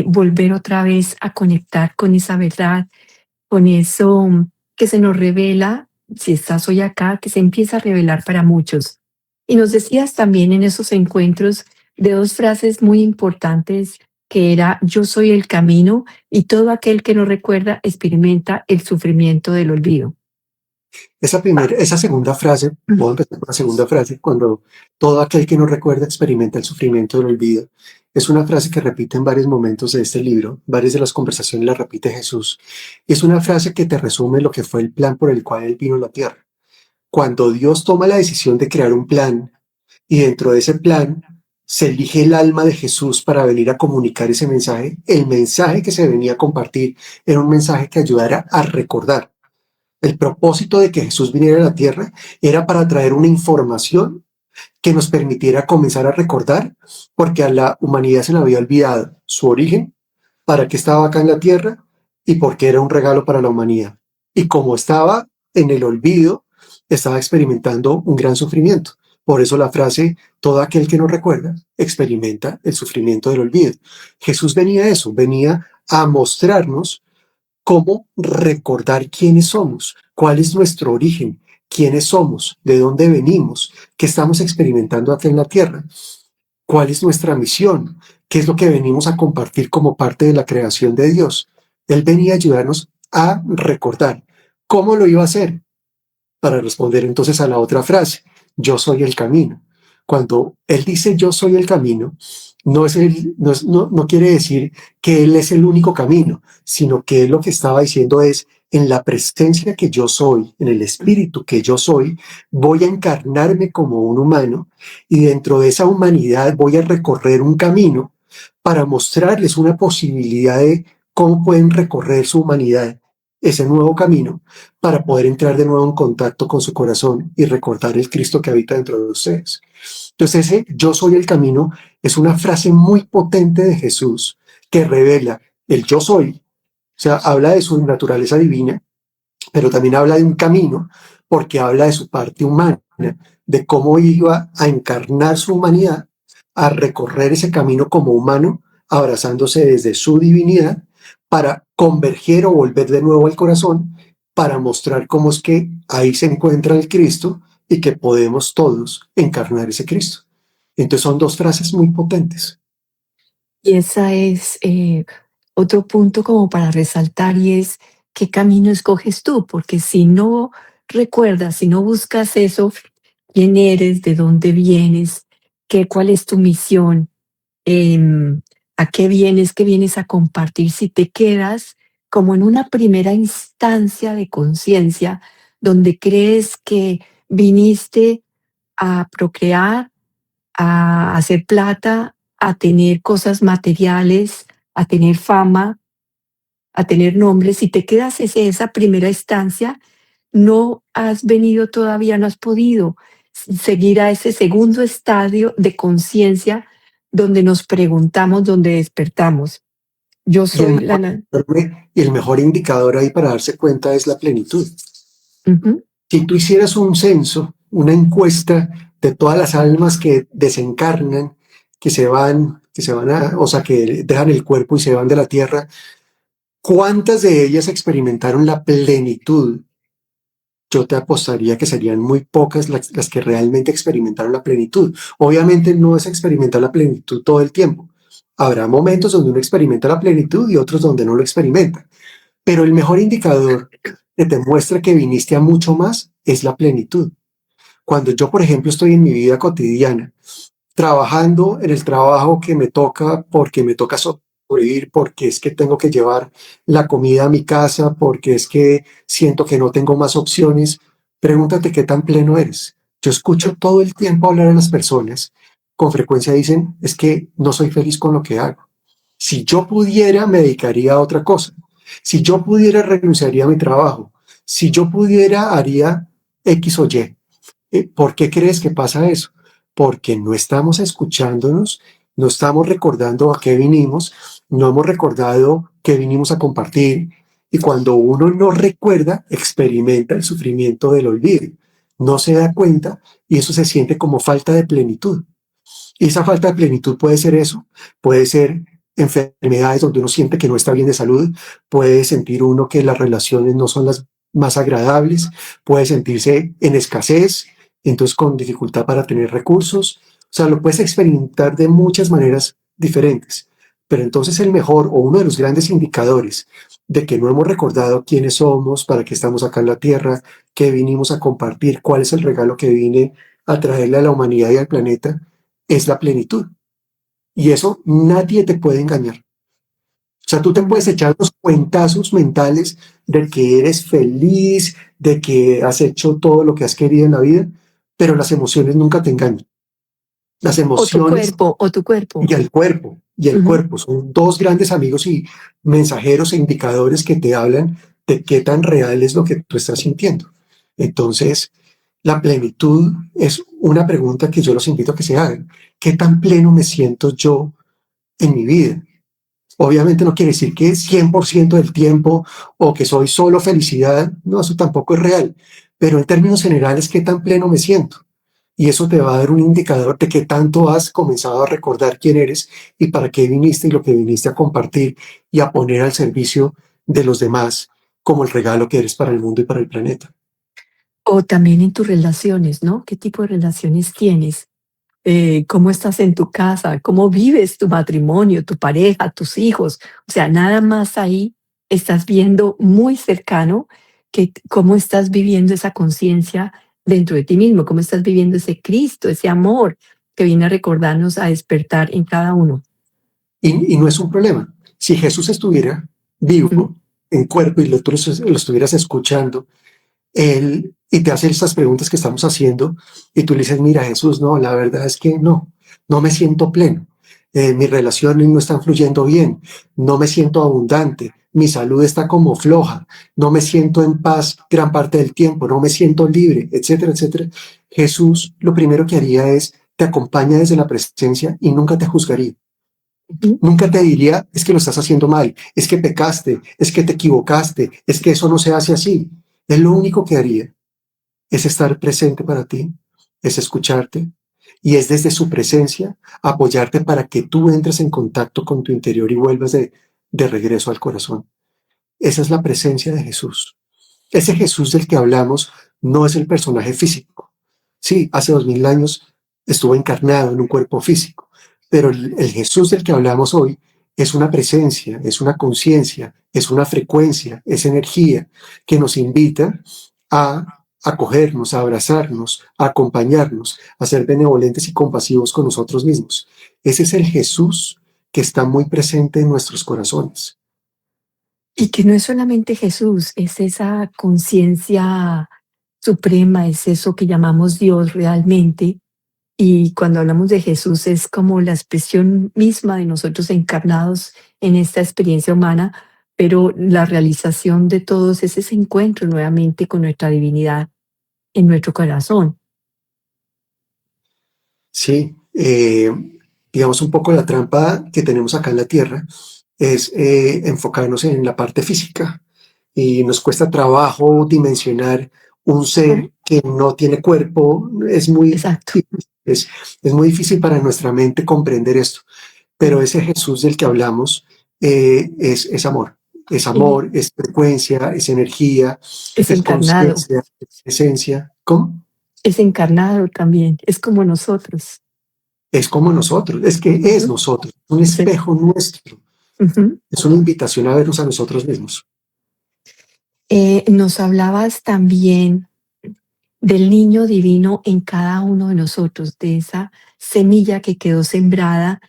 volver otra vez a conectar con esa verdad, con eso que se nos revela, si estás hoy acá, que se empieza a revelar para muchos. Y nos decías también en esos encuentros de dos frases muy importantes, que era yo soy el camino y todo aquel que no recuerda experimenta el sufrimiento del olvido. Esa segunda frase, voy a empezar por la segunda frase, cuando todo aquel que no recuerda experimenta el sufrimiento del olvido, es una frase que repite en varios momentos de este libro, varias de las conversaciones la repite Jesús, y es una frase que te resume lo que fue el plan por el cual Él vino a la tierra. Cuando Dios toma la decisión de crear un plan, y dentro de ese plan se elige el alma de Jesús para venir a comunicar ese mensaje, el mensaje que se venía a compartir era un mensaje que ayudara a recordar. El propósito de que Jesús viniera a la tierra era para traer una información que nos permitiera comenzar a recordar, porque a la humanidad se le había olvidado su origen, para qué estaba acá en la tierra y por qué era un regalo para la humanidad. Y como estaba en el olvido, estaba experimentando un gran sufrimiento. Por eso la frase, todo aquel que no recuerda, experimenta el sufrimiento del olvido. Jesús venía a eso, venía a mostrarnos cómo recordar quiénes somos, cuál es nuestro origen, quiénes somos, de dónde venimos, qué estamos experimentando aquí en la tierra, cuál es nuestra misión, qué es lo que venimos a compartir como parte de la creación de Dios. Él venía a ayudarnos a recordar. ¿Cómo lo iba a hacer? Para responder entonces a la otra frase, yo soy el camino. Cuando él dice yo soy el camino, no quiere decir que él es el único camino, sino que él lo que estaba diciendo es, en la presencia que yo soy, en el espíritu que yo soy, voy a encarnarme como un humano y dentro de esa humanidad voy a recorrer un camino para mostrarles una posibilidad de cómo pueden recorrer su humanidad, ese nuevo camino, para poder entrar de nuevo en contacto con su corazón y recordar el Cristo que habita dentro de ustedes. Entonces ese yo soy el camino es una frase muy potente de Jesús que revela el yo soy, o sea, habla de su naturaleza divina, pero también habla de un camino porque habla de su parte humana, de cómo iba a encarnar su humanidad, a recorrer ese camino como humano, abrazándose desde su divinidad para converger o volver de nuevo al corazón, para mostrar cómo es que ahí se encuentra el Cristo y que podemos todos encarnar ese Cristo. Entonces son dos frases muy potentes. Y esa es otro punto como para resaltar y es qué camino escoges tú, porque si no recuerdas, si no buscas eso, quién eres, de dónde vienes, cuál es tu misión, em, a qué vienes a compartir, si te quedas como en una primera instancia de conciencia donde crees que viniste a procrear, a hacer plata, a tener cosas materiales, a tener fama, a tener nombres. Si te quedas en esa primera instancia, no has venido todavía, no has podido seguir a ese segundo estadio de conciencia donde nos preguntamos, donde despertamos. Yo Y soy la... y el mejor indicador ahí para darse cuenta es la plenitud. Ujú. Si tú hicieras un censo, una encuesta de todas las almas que desencarnan, o sea, que dejan el cuerpo y se van de la tierra, ¿cuántas de ellas experimentaron la plenitud? Yo te apostaría que serían muy pocas las que realmente experimentaron la plenitud. Obviamente no es experimentar la plenitud todo el tiempo. Habrá momentos donde uno experimenta la plenitud y otros donde no lo experimenta. Pero el mejor indicador que te muestra que viniste a mucho más es la plenitud. Cuando yo, por ejemplo, estoy en mi vida cotidiana, trabajando en el trabajo que me toca porque me toca sobrevivir, porque es que tengo que llevar la comida a mi casa, porque es que siento que no tengo más opciones, pregúntate qué tan pleno eres. Yo escucho todo el tiempo hablar a las personas con frecuencia dicen, es que no soy feliz con lo que hago. Si yo pudiera, me dedicaría a otra cosa. Si yo pudiera, renunciaría a mi trabajo. Si yo pudiera, haría X o Y. ¿Por qué crees que pasa eso? Porque no estamos escuchándonos, no estamos recordando a qué vinimos, no hemos recordado qué vinimos a compartir. Y cuando uno no recuerda, experimenta el sufrimiento del olvido. No se da cuenta y eso se siente como falta de plenitud. Y esa falta de plenitud puede ser eso, puede ser enfermedades donde uno siente que no está bien de salud, puede sentir uno que las relaciones no son las más agradables, puede sentirse en escasez, entonces con dificultad para tener recursos. O sea, lo puedes experimentar de muchas maneras diferentes. Pero entonces el mejor o uno de los grandes indicadores de que no hemos recordado quiénes somos, para qué estamos acá en la Tierra, qué vinimos a compartir, cuál es el regalo que vine a traerle a la humanidad y al planeta, es la plenitud. Y eso nadie te puede engañar. O sea, tú te puedes echar los cuentazos mentales de que eres feliz, de que has hecho todo lo que has querido en la vida, pero las emociones nunca te engañan. Las emociones O tu cuerpo. y el cuerpo son dos grandes amigos y mensajeros e indicadores que te hablan de qué tan real es lo que tú estás sintiendo. Entonces, la plenitud es una pregunta que yo los invito a que se hagan. ¿Qué tan pleno me siento yo en mi vida? Obviamente no quiere decir que 100% del tiempo o que soy solo felicidad, no, eso tampoco es real, pero en términos generales, ¿qué tan pleno me siento? Y eso te va a dar un indicador de qué tanto has comenzado a recordar quién eres y para qué viniste y lo que viniste a compartir y a poner al servicio de los demás como el regalo que eres para el mundo y para el planeta. O también en tus relaciones, ¿no? ¿Qué tipo de relaciones tienes? ¿Cómo estás en tu casa? ¿Cómo vives tu matrimonio, tu pareja, tus hijos? O sea, nada más ahí estás viendo muy cercano cómo estás viviendo esa conciencia dentro de ti mismo, cómo estás viviendo ese Cristo, ese amor que viene a recordarnos, a despertar en cada uno. Y no es un problema. Si Jesús estuviera Ujú. vivo, en cuerpo, y tú lo estuvieras escuchando, él, y te hace estas preguntas que estamos haciendo, y tú le dices, mira Jesús, no, la verdad es que no me siento pleno, mis relaciones no están fluyendo bien, no me siento abundante, mi salud está como floja, no me siento en paz gran parte del tiempo, no me siento libre, etcétera, etcétera. Jesús lo primero que haría es, te acompaña desde la presencia y nunca te juzgaría. Ujú. Nunca te diría, es que lo estás haciendo mal, es que pecaste, es que te equivocaste, es que eso no se hace así. Él lo único que haría es estar presente para ti, es escucharte y es desde su presencia apoyarte para que tú entres en contacto con tu interior y vuelvas de regreso al corazón. Esa es la presencia de Jesús. Ese Jesús del que hablamos no es el personaje físico. Sí, hace 2000 años estuvo encarnado en un cuerpo físico, pero el Jesús del que hablamos hoy es una presencia, es una conciencia, es una frecuencia, es energía que nos invita a acogernos, a abrazarnos, a acompañarnos, a ser benevolentes y compasivos con nosotros mismos. Ese es el Jesús que está muy presente en nuestros corazones. Y que no es solamente Jesús, es esa conciencia suprema, es eso que llamamos Dios realmente. Y cuando hablamos de Jesús es como la expresión misma de nosotros encarnados en esta experiencia humana, pero la realización de todos es ese encuentro nuevamente con nuestra divinidad en nuestro corazón. Sí, digamos un poco la trampa que tenemos acá en la Tierra es enfocarnos en la parte física y nos cuesta trabajo dimensionar un Ujú. ser que no tiene cuerpo. Exacto. Es muy difícil para nuestra mente comprender esto, pero Mm. ese Jesús del que hablamos es Y amor, es frecuencia, es energía, es es encarnado, conciencia, es esencia. ¿Cómo? es encarnado también, es como nosotros. Es como nosotros, es que es Ujú. nosotros, un Sí. espejo nuestro, Ujú. es una invitación a vernos a nosotros mismos. Nos hablabas también del niño divino en cada uno de nosotros, de esa semilla que quedó sembrada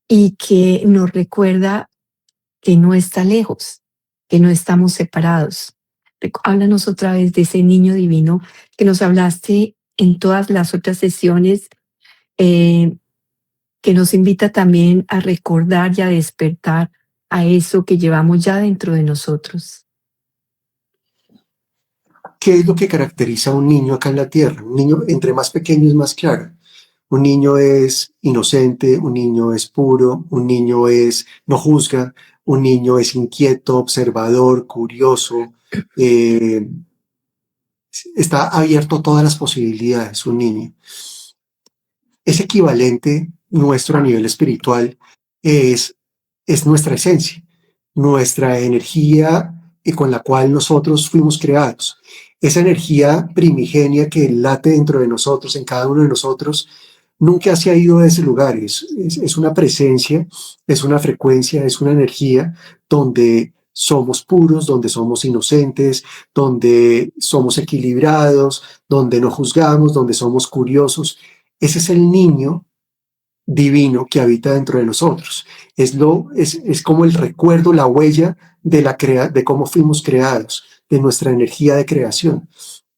y que nos recuerda que no está lejos, que no estamos separados. Háblanos otra vez de ese niño divino que nos hablaste en todas las otras sesiones, eh, que nos invita también a recordar y a despertar a eso que llevamos ya dentro de nosotros. ¿Qué es lo que caracteriza a un niño acá en la tierra? Un niño, entre más pequeño, es más claro. Un niño es inocente, un niño es puro, un niño no juzga, un niño es inquieto, observador, curioso, eh, está abierto a todas las posibilidades, un niño. Es equivalente nuestro a nivel espiritual, es, es nuestra esencia, nuestra energía y con la cual nosotros fuimos creados. Esa energía primigenia que late dentro de nosotros, en cada uno de nosotros, nunca se ha ido de ese lugar. Es una presencia, es una frecuencia, es una energía donde somos puros, donde somos inocentes, donde somos equilibrados, donde no juzgamos, donde somos curiosos. Ese es el niño divino que habita dentro de nosotros. Es como el recuerdo, la huella de cómo fuimos creados, de nuestra energía de creación.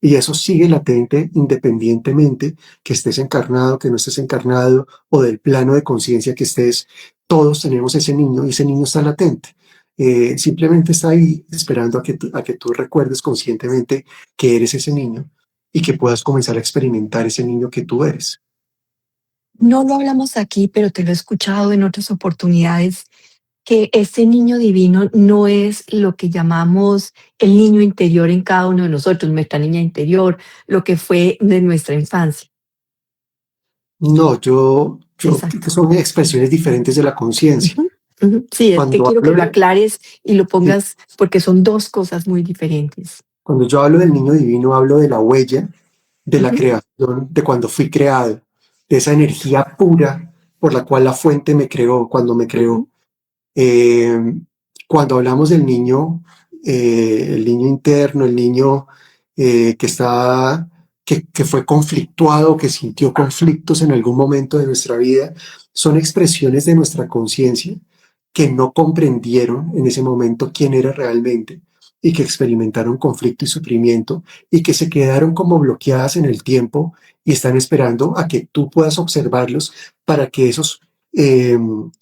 Y eso sigue latente independientemente que estés encarnado, que no estés encarnado o del plano de conciencia que estés. Todos tenemos ese niño y ese niño está latente. Simplemente está ahí esperando a que tú recuerdes conscientemente que eres ese niño y que puedas comenzar a experimentar ese niño que tú eres. No lo hablamos aquí, pero te lo he escuchado en otras oportunidades, que ese niño divino no es lo que llamamos el niño interior en cada uno de nosotros, nuestra niña interior, lo que fue de nuestra infancia. No, yo creo que Exacto. son expresiones diferentes de la conciencia. Ujú, ujú. Sí, es que Cuando quiero que hablo lo de, aclares y lo sí, pongas porque son dos cosas muy diferentes. cuando yo hablo del niño divino, hablo de la huella de la Ujú, creación, de cuando fui creado, de esa energía pura por la cual la fuente me creó, cuando me creó. ujú, Eh, Cuando hablamos del niño, el niño interno, el niño que que fue conflictuado, que sintió conflictos en algún momento de nuestra vida, son expresiones de nuestra conciencia que no comprendieron en ese momento quién era realmente y que experimentaron conflicto y sufrimiento y que se quedaron como bloqueadas en el tiempo y están esperando a que tú puedas observarlos para que esos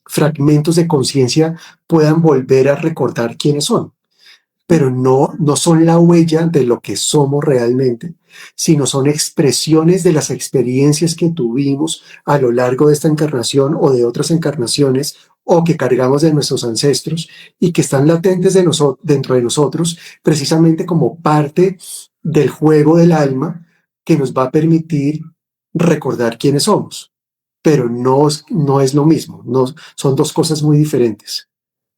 fragmentos de conciencia puedan volver a recordar quiénes son, pero no son la huella de lo que somos realmente, sino son expresiones de las experiencias que tuvimos a lo largo de esta encarnación o de otras encarnaciones o que cargamos de nuestros ancestros y que están latentes dentro de nosotros precisamente como parte del juego del alma que nos va a permitir recordar quiénes somos, pero no es lo mismo, no, son dos cosas muy diferentes,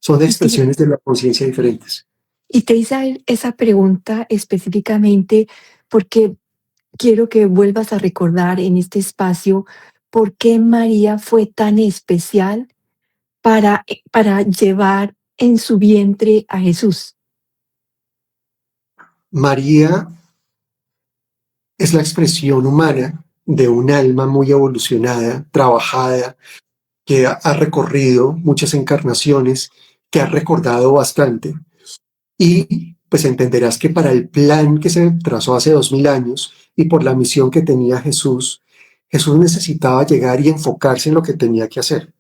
son Y te, expresiones de la conciencia diferentes. y te hice esa pregunta específicamente porque quiero que vuelvas a recordar en este espacio por qué María fue tan especial para llevar en su vientre a Jesús. María es la expresión humana de un alma muy evolucionada, trabajada, que ha recorrido muchas encarnaciones, que ha recordado bastante. Y pues entenderás que para el plan que se trazó hace 2000 años y por la misión que tenía Jesús, Jesús necesitaba llegar y enfocarse en lo que tenía que hacer,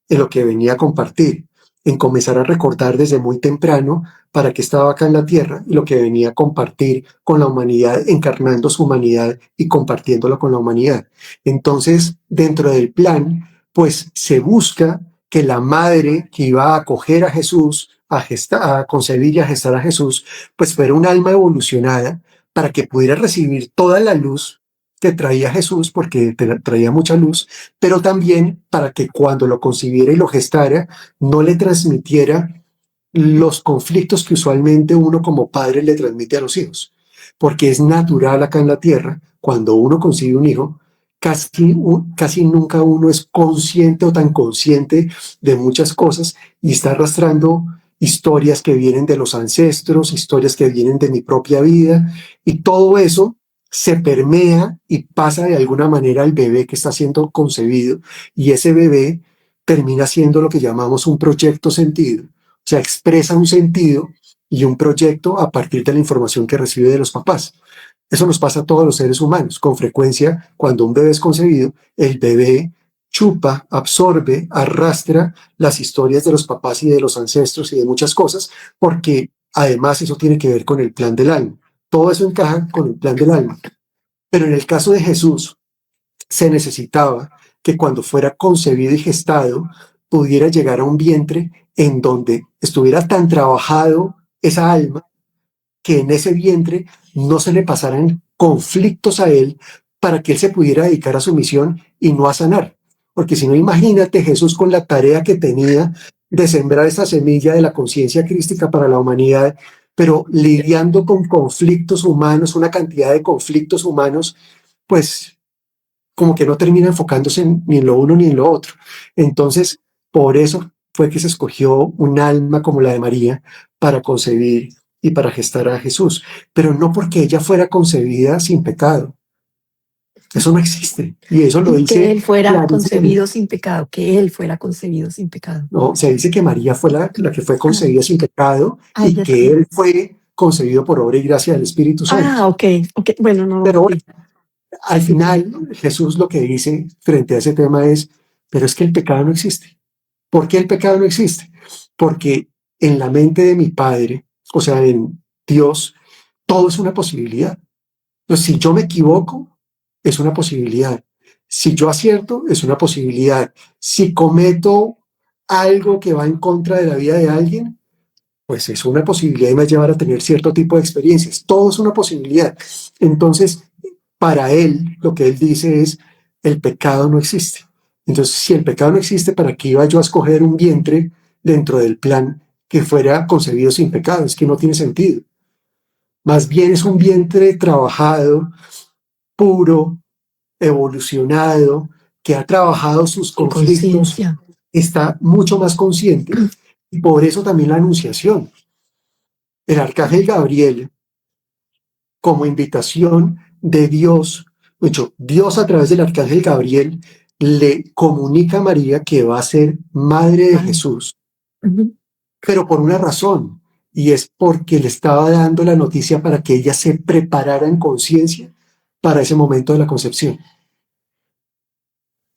en lo que venía a compartir, en comenzar a recordar desde muy temprano para qué estaba acá en la tierra y lo que venía a compartir con la humanidad, encarnando su humanidad y compartiéndolo con la humanidad. Entonces, dentro del plan, pues se busca que la madre que iba a acoger a Jesús, a concebir y a gestar a Jesús, pues fuera un alma evolucionada para que pudiera recibir toda la luz que traía Jesús, porque traía mucha luz, pero también para que cuando lo concibiera y lo gestara, no le transmitiera los conflictos que usualmente uno como padre le transmite a los hijos, porque es natural acá en la tierra, cuando uno concibe un hijo, casi nunca uno es consciente o tan consciente de muchas cosas y está arrastrando historias que vienen de los ancestros, historias que vienen de mi propia vida, y todo eso se permea y pasa de alguna manera al bebé que está siendo concebido, y ese bebé termina siendo lo que llamamos un proyecto sentido, o sea, expresa un sentido y un proyecto a partir de la información que recibe de los papás. Eso nos pasa a todos los seres humanos. Con frecuencia, cuando un bebé es concebido, el bebé chupa, absorbe, arrastra las historias de los papás y de los ancestros y de muchas cosas, porque además eso tiene que ver con el plan del alma. Todo eso encaja con el plan del alma. Pero en el caso de Jesús, se necesitaba que cuando fuera concebido y gestado, pudiera llegar a un vientre en donde estuviera tan trabajado esa alma que en ese vientre no se le pasaran conflictos a él para que él se pudiera dedicar a su misión y no a sanar. Porque si no, imagínate Jesús con la tarea que tenía de sembrar esa semilla de la conciencia crística para la humanidad, pero lidiando con conflictos humanos, una cantidad de conflictos humanos, pues como que no termina enfocándose ni en lo uno ni en lo otro. Entonces, por eso fue que se escogió un alma como la de María para concebir y para gestar a Jesús, pero no porque ella fuera concebida sin pecado. Eso no existe. Y eso lo dice... Que él fuera concebido sin pecado, que él fuera concebido sin pecado. No, se dice que María fue la que fue concebida sin pecado y que él fue concebido por obra y gracia del Espíritu Santo. Ok. Bueno, no. Pero bueno, al final Jesús lo que dice frente a ese tema es, pero es que el pecado no existe. ¿Por qué el pecado no existe? Porque en la mente de mi Padre, o sea, en Dios, todo es una posibilidad. Entonces, si yo me equivoco, es una posibilidad. Si yo acierto, es una posibilidad. Si cometo algo que va en contra de la vida de alguien, pues es una posibilidad y me va a llevar a tener cierto tipo de experiencias. Todo es una posibilidad. Entonces, para él, lo que él dice es, el pecado no existe. Entonces, si el pecado no existe, ¿para qué iba yo a escoger un vientre dentro del plan que fuera concebido sin pecado? Es que no tiene sentido. Más bien es un vientre trabajado, puro, evolucionado, que ha trabajado sus conflictos, está mucho más consciente. Y por eso también la anunciación. El arcángel Gabriel, como invitación de Dios, de hecho, Dios a través del arcángel Gabriel le comunica a María que va a ser madre de Jesús, pero por una razón, y es porque le estaba dando la noticia para que ella se preparara en conciencia para ese momento de la concepción.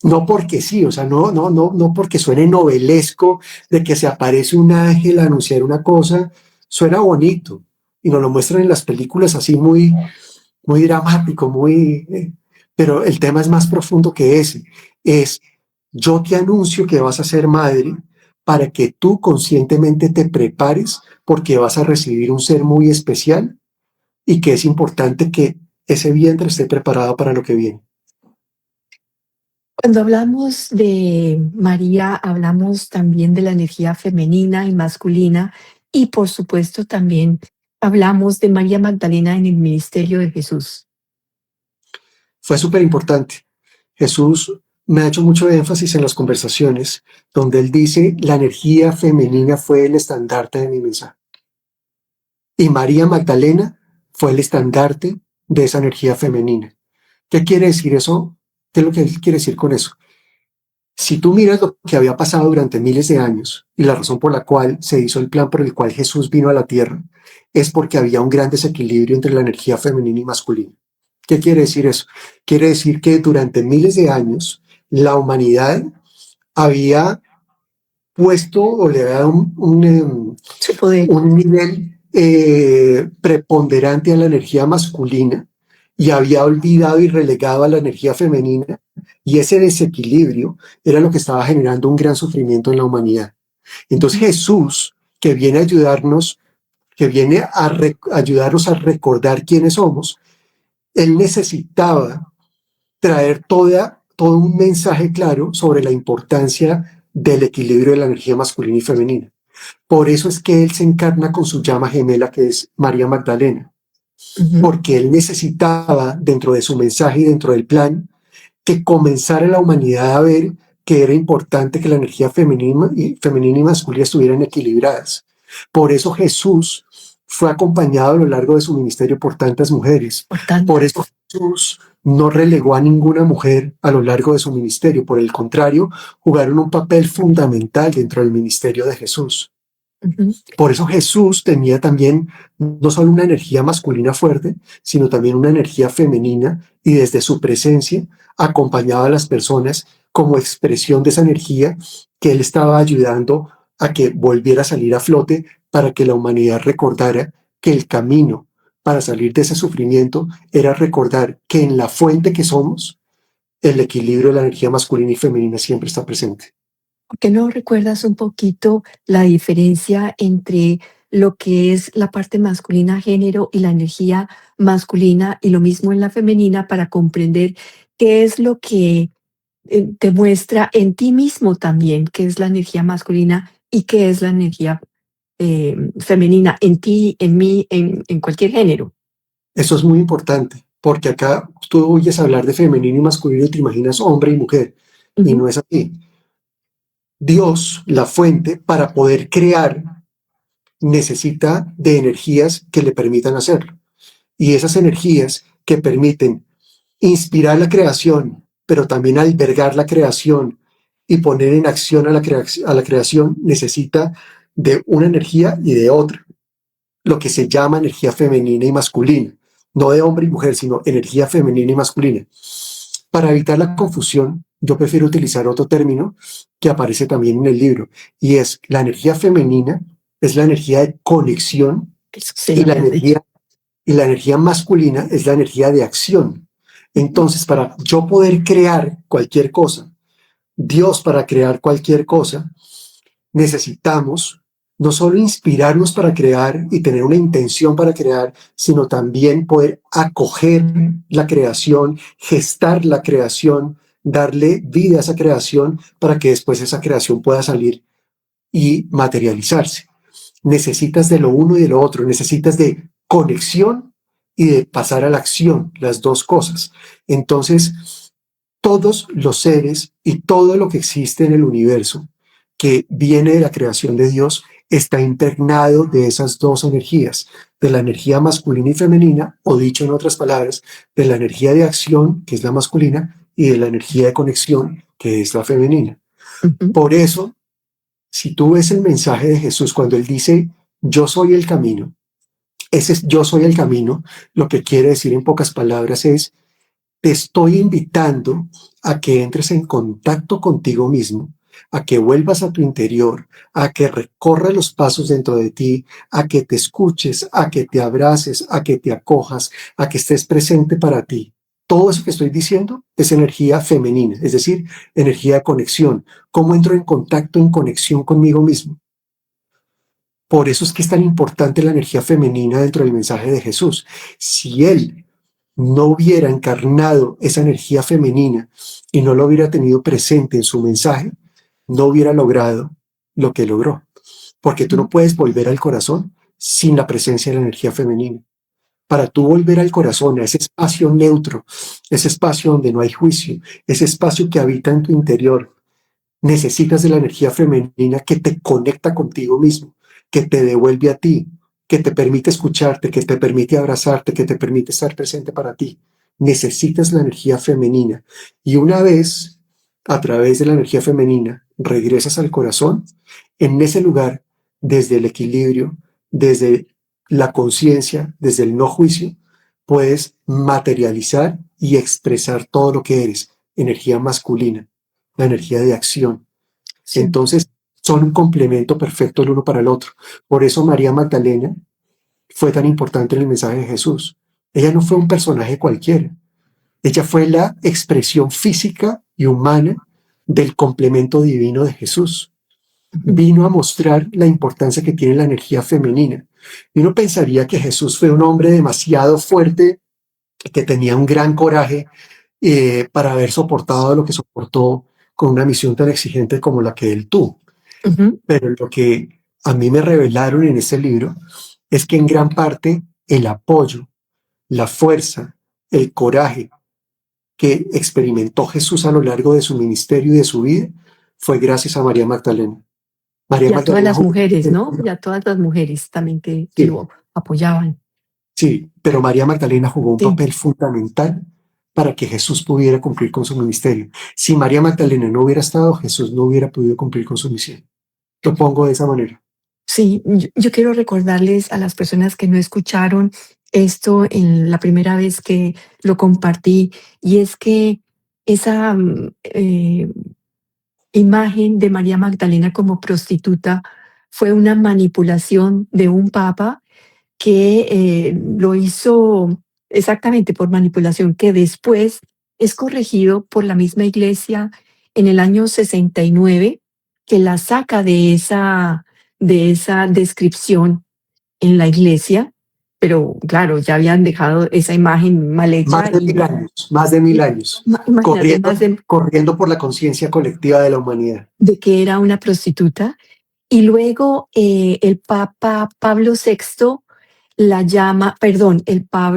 No porque sí, o sea, no porque suene novelesco de que se aparece un ángel a anunciar una cosa, suena bonito y nos lo muestran en las películas así muy dramático, pero el tema es más profundo que ese. Es, yo te anuncio que vas a ser madre para que tú conscientemente te prepares porque vas a recibir un ser muy especial y que es importante que ese vientre esté preparado para lo que viene. Cuando hablamos de María, hablamos también de la energía femenina y masculina y por supuesto también hablamos de María Magdalena en el ministerio de Jesús. Fue súper importante. Jesús me ha hecho mucho énfasis en las conversaciones donde él dice, la energía femenina fue el estandarte de mi mensaje. Y María Magdalena fue el estandarte de esa energía femenina. ¿Qué quiere decir eso? ¿Qué es lo que él quiere decir con eso? Si tú miras lo que había pasado durante miles de años y la razón por la cual se hizo el plan por el cual Jesús vino a la tierra, es porque había un gran desequilibrio entre la energía femenina y masculina. ¿Qué quiere decir eso? Quiere decir que durante miles de años la humanidad había puesto o le había dado un nivel preponderante a la energía masculina y había olvidado y relegado a la energía femenina, y ese desequilibrio era lo que estaba generando un gran sufrimiento en la humanidad. Entonces Jesús, que viene a ayudarnos, ayudarnos a recordar quiénes somos, él necesitaba traer todo un mensaje claro sobre la importancia del equilibrio de la energía masculina y femenina. Por eso es que él se encarna con su llama gemela, que es María Magdalena, porque él necesitaba, dentro de su mensaje y dentro del plan, que comenzara la humanidad a ver que era importante que la energía femenina y masculina estuvieran equilibradas. Por eso Jesús fue acompañado a lo largo de su ministerio por tantas mujeres. Por eso Jesús no relegó a ninguna mujer a lo largo de su ministerio. Por el contrario, jugaron un papel fundamental dentro del ministerio de Jesús. Ujú. Por eso Jesús tenía también no solo una energía masculina fuerte, sino también una energía femenina, y desde su presencia acompañaba a las personas como expresión de esa energía que él estaba ayudando a que volviera a salir a flote, para que la humanidad recordara que el camino para salir de ese sufrimiento era recordar que en la fuente que somos, el equilibrio de la energía masculina y femenina siempre está presente. ¿Por qué no recuerdas un poquito la diferencia entre lo que es la parte masculina género y la energía masculina y lo mismo en la femenina para comprender qué es lo que te muestra en ti mismo también, qué es la energía masculina y qué es la energía femenina en ti, en mí, en cualquier género? Eso es muy importante, porque acá tú oyes hablar de femenino y masculino y te imaginas hombre y mujer, y Ujú, no es así. Dios, la fuente, para poder crear, necesita de energías que le permitan hacerlo. Y esas energías que permiten inspirar la creación, pero también albergar la creación y poner en acción a a la creación, necesita de una energía y de otra, lo que se llama energía femenina y masculina, no de hombre y mujer, sino energía femenina y masculina. Para evitar la confusión, yo prefiero utilizar otro término que aparece también en el libro, y es la energía femenina, es la energía de conexión, eso sí y lo habías dicho. la energía masculina es la energía de acción. Ujú, Entonces, para yo poder crear cualquier cosa, Dios para crear cualquier cosa, necesitamos no solo inspirarnos para crear y tener una intención para crear, sino también poder acoger la creación, gestar la creación, darle vida a esa creación para que después esa creación pueda salir y materializarse. Necesitas de lo uno y de lo otro, necesitas de conexión y de pasar a la acción, las dos cosas. Entonces, todos los seres y todo lo que existe en el universo que viene de la creación de Dios está impregnado de esas dos energías, de la energía masculina y femenina, o dicho en otras palabras, de la energía de acción, que es la masculina, y de la energía de conexión, que es la femenina. ujú. Por eso, si tú ves el mensaje de Jesús cuando él dice, yo soy el camino, ese es yo soy el camino, lo que quiere decir en pocas palabras es, te estoy invitando a que entres en contacto contigo mismo, a que vuelvas a tu interior, a que recorras los pasos dentro de ti, a que te escuches, a que te abraces, a que te acojas, a que estés presente para ti. Todo eso que estoy diciendo es energía femenina, es decir, energía de conexión. ¿Cómo entro en contacto, en conexión conmigo mismo? Por eso es que es tan importante la energía femenina dentro del mensaje de Jesús. Si él no hubiera encarnado esa energía femenina y no lo hubiera tenido presente en su mensaje, no hubiera logrado lo que logró. Porque tú no puedes volver al corazón sin la presencia de la energía femenina. Para tú volver al corazón, a ese espacio neutro, ese espacio donde no hay juicio, ese espacio que habita en tu interior, necesitas de la energía femenina que te conecta contigo mismo, que te devuelve a ti, que te permite escucharte, que te permite abrazarte, que te permite estar presente para ti. Necesitas la energía femenina. Y una vez, a través de la energía femenina, regresas al corazón, en ese lugar, desde el equilibrio, desde la conciencia, desde el no juicio, puedes materializar y expresar todo lo que eres, energía masculina, la energía de acción. Sí. Entonces, son un complemento perfecto el uno para el otro. Por eso María Magdalena fue tan importante en el mensaje de Jesús. Ella no fue un personaje cualquiera. Ella fue la expresión física y humana del complemento divino de Jesús. Ujú, Vino a mostrar la importancia que tiene la energía femenina. Y uno pensaría que Jesús fue un hombre demasiado fuerte, que tenía un gran coraje para haber soportado lo que soportó con una misión tan exigente como la que él tuvo. ujú. Pero lo que a mí me revelaron en ese libro es que en gran parte el apoyo, la fuerza, el coraje que experimentó Jesús a lo largo de su ministerio y de su vida fue gracias a María Magdalena. María Y a todas Magdalena las jugó un mujeres, papel ¿no? Y a todas las mujeres también que sí, lo apoyaban. sí, pero María Magdalena jugó un Sí. papel fundamental para que Jesús pudiera cumplir con su ministerio. Si María Magdalena no hubiera estado, Jesús no hubiera podido cumplir con su misión. Lo pongo de esa manera. Sí, yo quiero recordarles a las personas que no escucharon esto en la primera vez que lo compartí, y es que esa imagen de María Magdalena como prostituta fue una manipulación de un papa que lo hizo exactamente por manipulación, que después es corregido por la misma iglesia en el año 69, que la saca de esa descripción en la iglesia, pero claro, ya habían dejado esa imagen mal hecha Más de 1000 años, imagínate, más corriendo por la conciencia colectiva de la humanidad. de que era una prostituta. Y luego el Papa Pablo VI la llama, perdón, el Papa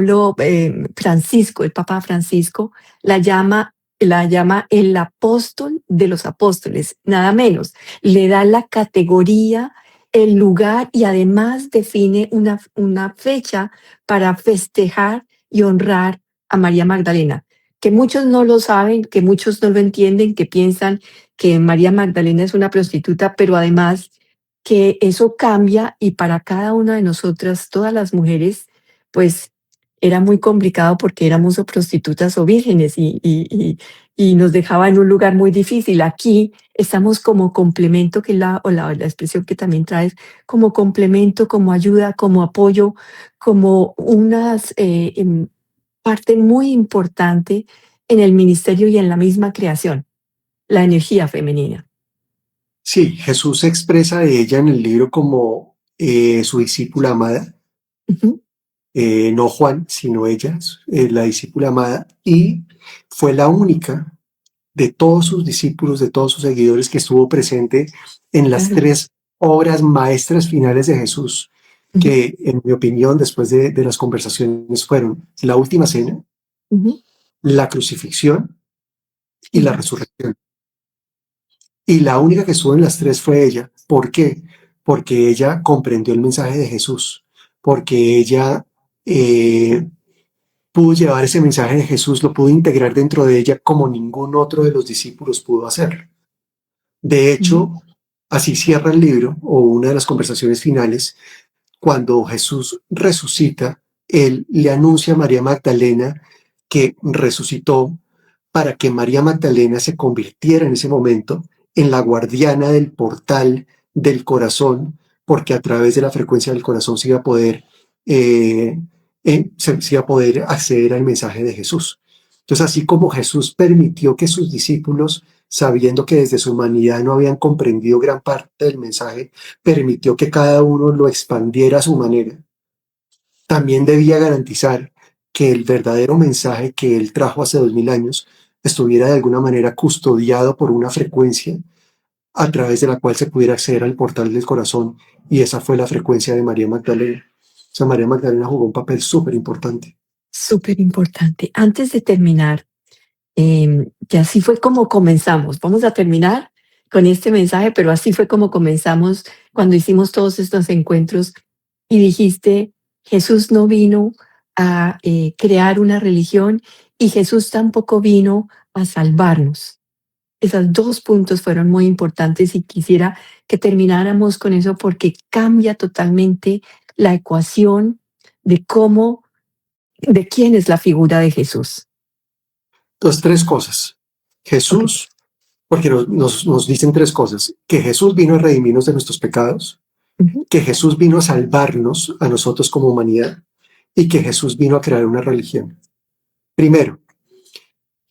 Francisco la llama el apóstol de los apóstoles, nada menos. Le da la categoría, el lugar y además define una fecha para festejar y honrar a María Magdalena, que muchos no lo saben, que muchos no lo entienden, que piensan que María Magdalena es una prostituta, pero además que eso cambia y para cada una de nosotras, todas las mujeres, pues era muy complicado porque éramos o prostitutas o vírgenes y nos dejaba en un lugar muy difícil. Aquí estamos como complemento, que es la expresión que también traes, como complemento, como ayuda, como apoyo, como unas parte muy importante en el ministerio y en la misma creación, la energía femenina. Sí, Jesús se expresa de ella en el libro como su discípula amada, Ujú. no Juan, sino ella, la discípula amada, y fue la única de todos sus discípulos, de todos sus seguidores, que estuvo presente en las Claro. 3 obras maestras finales de Jesús, Ujú, que en mi opinión, después de las conversaciones, fueron la última cena, ujú. la crucifixión y la Ujú, resurrección. Y la única que estuvo en las 3 fue ella. ¿Por qué? Porque ella comprendió el mensaje de Jesús, porque ella pudo llevar ese mensaje de Jesús, lo pudo integrar dentro de ella como ningún otro de los discípulos pudo hacerlo. De ujú, hecho, así cierra el libro, o una de las conversaciones finales, cuando Jesús resucita, él le anuncia a María Magdalena que resucitó para que María Magdalena se convirtiera en ese momento en la guardiana del portal del corazón, porque a través de la frecuencia del corazón se iba a poder, se iba a poder acceder al mensaje de Jesús. Entonces, así como Jesús permitió que sus discípulos, sabiendo que desde su humanidad no habían comprendido gran parte del mensaje, permitió que cada uno lo expandiera a su manera, también debía garantizar que el verdadero mensaje que él trajo hace 2000 años estuviera de alguna manera custodiado por una frecuencia a través de la cual se pudiera acceder al portal del corazón, y esa fue la frecuencia de María Magdalena. O sea, María Magdalena jugó un papel súper importante. súper importante. Antes de terminar, que así fue como comenzamos. Vamos a terminar con este mensaje, pero así fue como comenzamos cuando hicimos todos estos encuentros y dijiste, Jesús no vino a crear una religión y Jesús tampoco vino a salvarnos. Esos dos puntos fueron muy importantes y quisiera que termináramos con eso porque cambia totalmente la ecuación de cómo, de quién es la figura de Jesús. Entonces, 3 cosas. Ok. Jesús, porque nos dicen 3 cosas: que Jesús vino a redimirnos de nuestros pecados, Ujú, que Jesús vino a salvarnos a nosotros como humanidad, y que Jesús vino a crear una religión. Primero,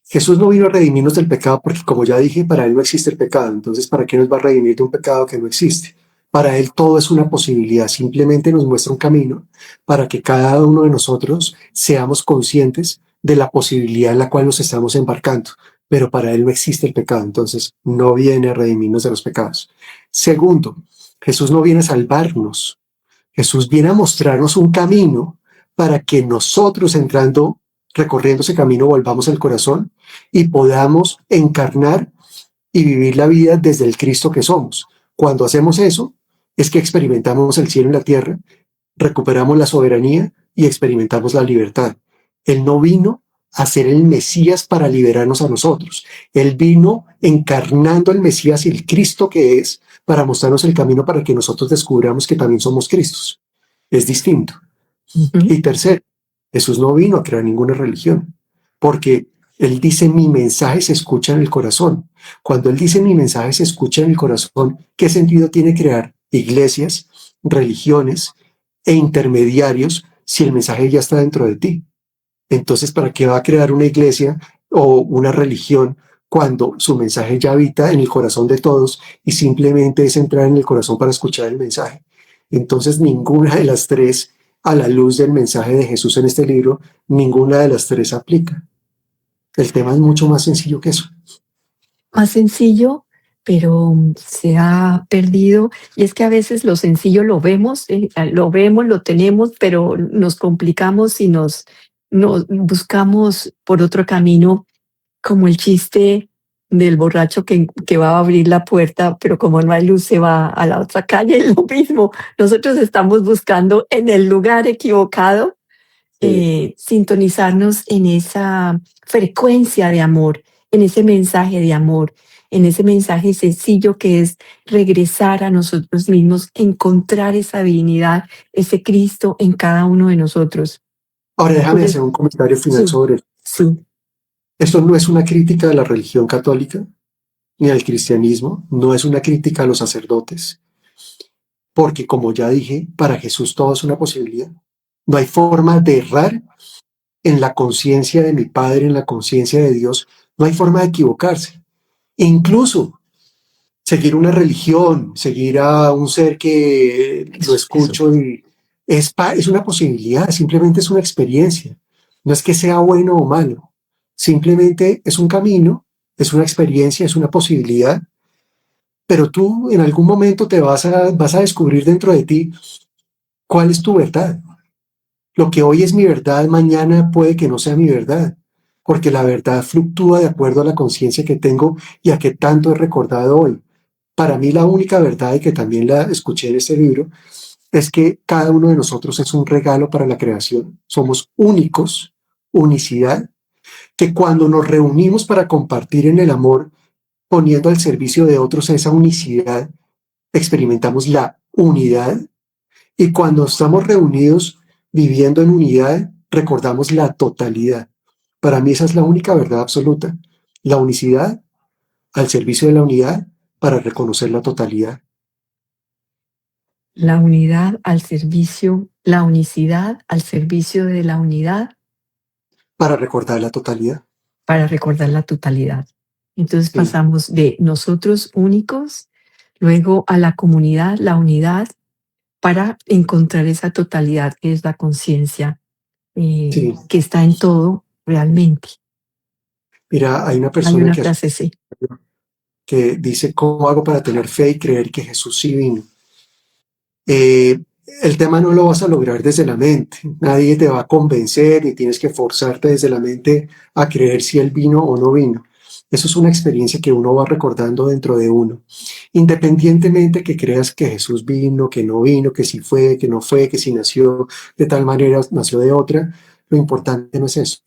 Jesús no vino a redimirnos del pecado porque, como ya dije, para Él no existe el pecado. Entonces, ¿para qué nos va a redimir de un pecado que no existe? Para Él todo es una posibilidad. Simplemente nos muestra un camino para que cada uno de nosotros seamos conscientes de la posibilidad en la cual nos estamos embarcando. Pero para Él no existe el pecado. Entonces, no viene a redimirnos de los pecados. Segundo, Jesús no viene a salvarnos. Jesús viene a mostrarnos un camino para que nosotros, entrando, recorriendo ese camino, volvamos al corazón y podamos encarnar y vivir la vida desde el Cristo que somos. Cuando hacemos eso, es que experimentamos el cielo en la tierra, recuperamos la soberanía y experimentamos la libertad. Él no vino a ser el Mesías para liberarnos a nosotros. Él vino encarnando el Mesías y el Cristo que es para mostrarnos el camino para que nosotros descubramos que también somos Cristos. Es distinto. Y tercero, Jesús no vino a crear ninguna religión, porque Él dice mi mensaje se escucha en el corazón. Cuando Él dice mi mensaje se escucha en el corazón, ¿qué sentido tiene crear iglesias, religiones e intermediarios si el mensaje ya está dentro de ti? Entonces, ¿para qué va a crear una iglesia o una religión cuando su mensaje ya habita en el corazón de todos y simplemente es entrar en el corazón para escuchar el mensaje? Entonces, ninguna de las tres, a la luz del mensaje de Jesús en este libro, ninguna de las tres aplica. El tema es mucho más sencillo que eso. Más sencillo, pero se ha perdido. Y es que a veces lo sencillo lo vemos, lo tenemos, pero nos complicamos y nos buscamos por otro camino, como el chiste del borracho que va a abrir la puerta, pero como no hay luz, se va a la otra calle. Es lo mismo. Nosotros estamos buscando en el lugar equivocado, sintonizarnos en esa frecuencia de amor, en ese mensaje de amor, en ese mensaje sencillo que es regresar a nosotros mismos, encontrar esa divinidad, ese Cristo en cada uno de nosotros. Ahora déjame Entonces, hacer un comentario final sí, sobre esto. sí, Esto no es una crítica a la religión católica ni al cristianismo, no es una crítica a los sacerdotes, porque como ya dije, para Jesús todo es una posibilidad. No hay forma de errar en la conciencia de mi Padre, en la conciencia de Dios, no hay forma de equivocarse. Incluso seguir una religión, seguir a un ser que lo eso. escucho y es una posibilidad, simplemente es una experiencia. No es que sea bueno o malo, simplemente es un camino, es una experiencia, es una posibilidad, pero tú en algún momento vas a descubrir dentro de ti cuál es tu verdad. Lo que hoy es mi verdad, mañana puede que no sea mi verdad, porque la verdad fluctúa de acuerdo a la conciencia que tengo y a qué tanto he recordado hoy. Para mí la única verdad, y que también la escuché en este libro, es que cada uno de nosotros es un regalo para la creación. Somos únicos, unicidad, que cuando nos reunimos para compartir en el amor, poniendo al servicio de otros esa unicidad, experimentamos la unidad. Y cuando estamos reunidos viviendo en unidad, recordamos la totalidad. Para mí esa es la única verdad absoluta. La unicidad al servicio de la unidad para reconocer la totalidad. La unidad al servicio, la unicidad al servicio de la unidad Para recordar la totalidad. para recordar la totalidad. Entonces Sí, pasamos de nosotros únicos, luego a la comunidad, la unidad, para encontrar esa totalidad que es la conciencia, sí. que está en todo realmente. Mira, hay una Hay persona una frase así. que dice, ¿cómo hago para tener fe y creer que Jesús sí vino? Eh, el tema no lo vas a lograr desde la mente. Nadie te va a convencer y tienes que forzarte desde la mente a creer si él vino o no vino. Eso es una experiencia que uno va recordando dentro de uno. Independientemente que creas que Jesús vino, que no vino, que si fue, que no fue, que si nació de tal manera, nació de otra, lo importante no es eso.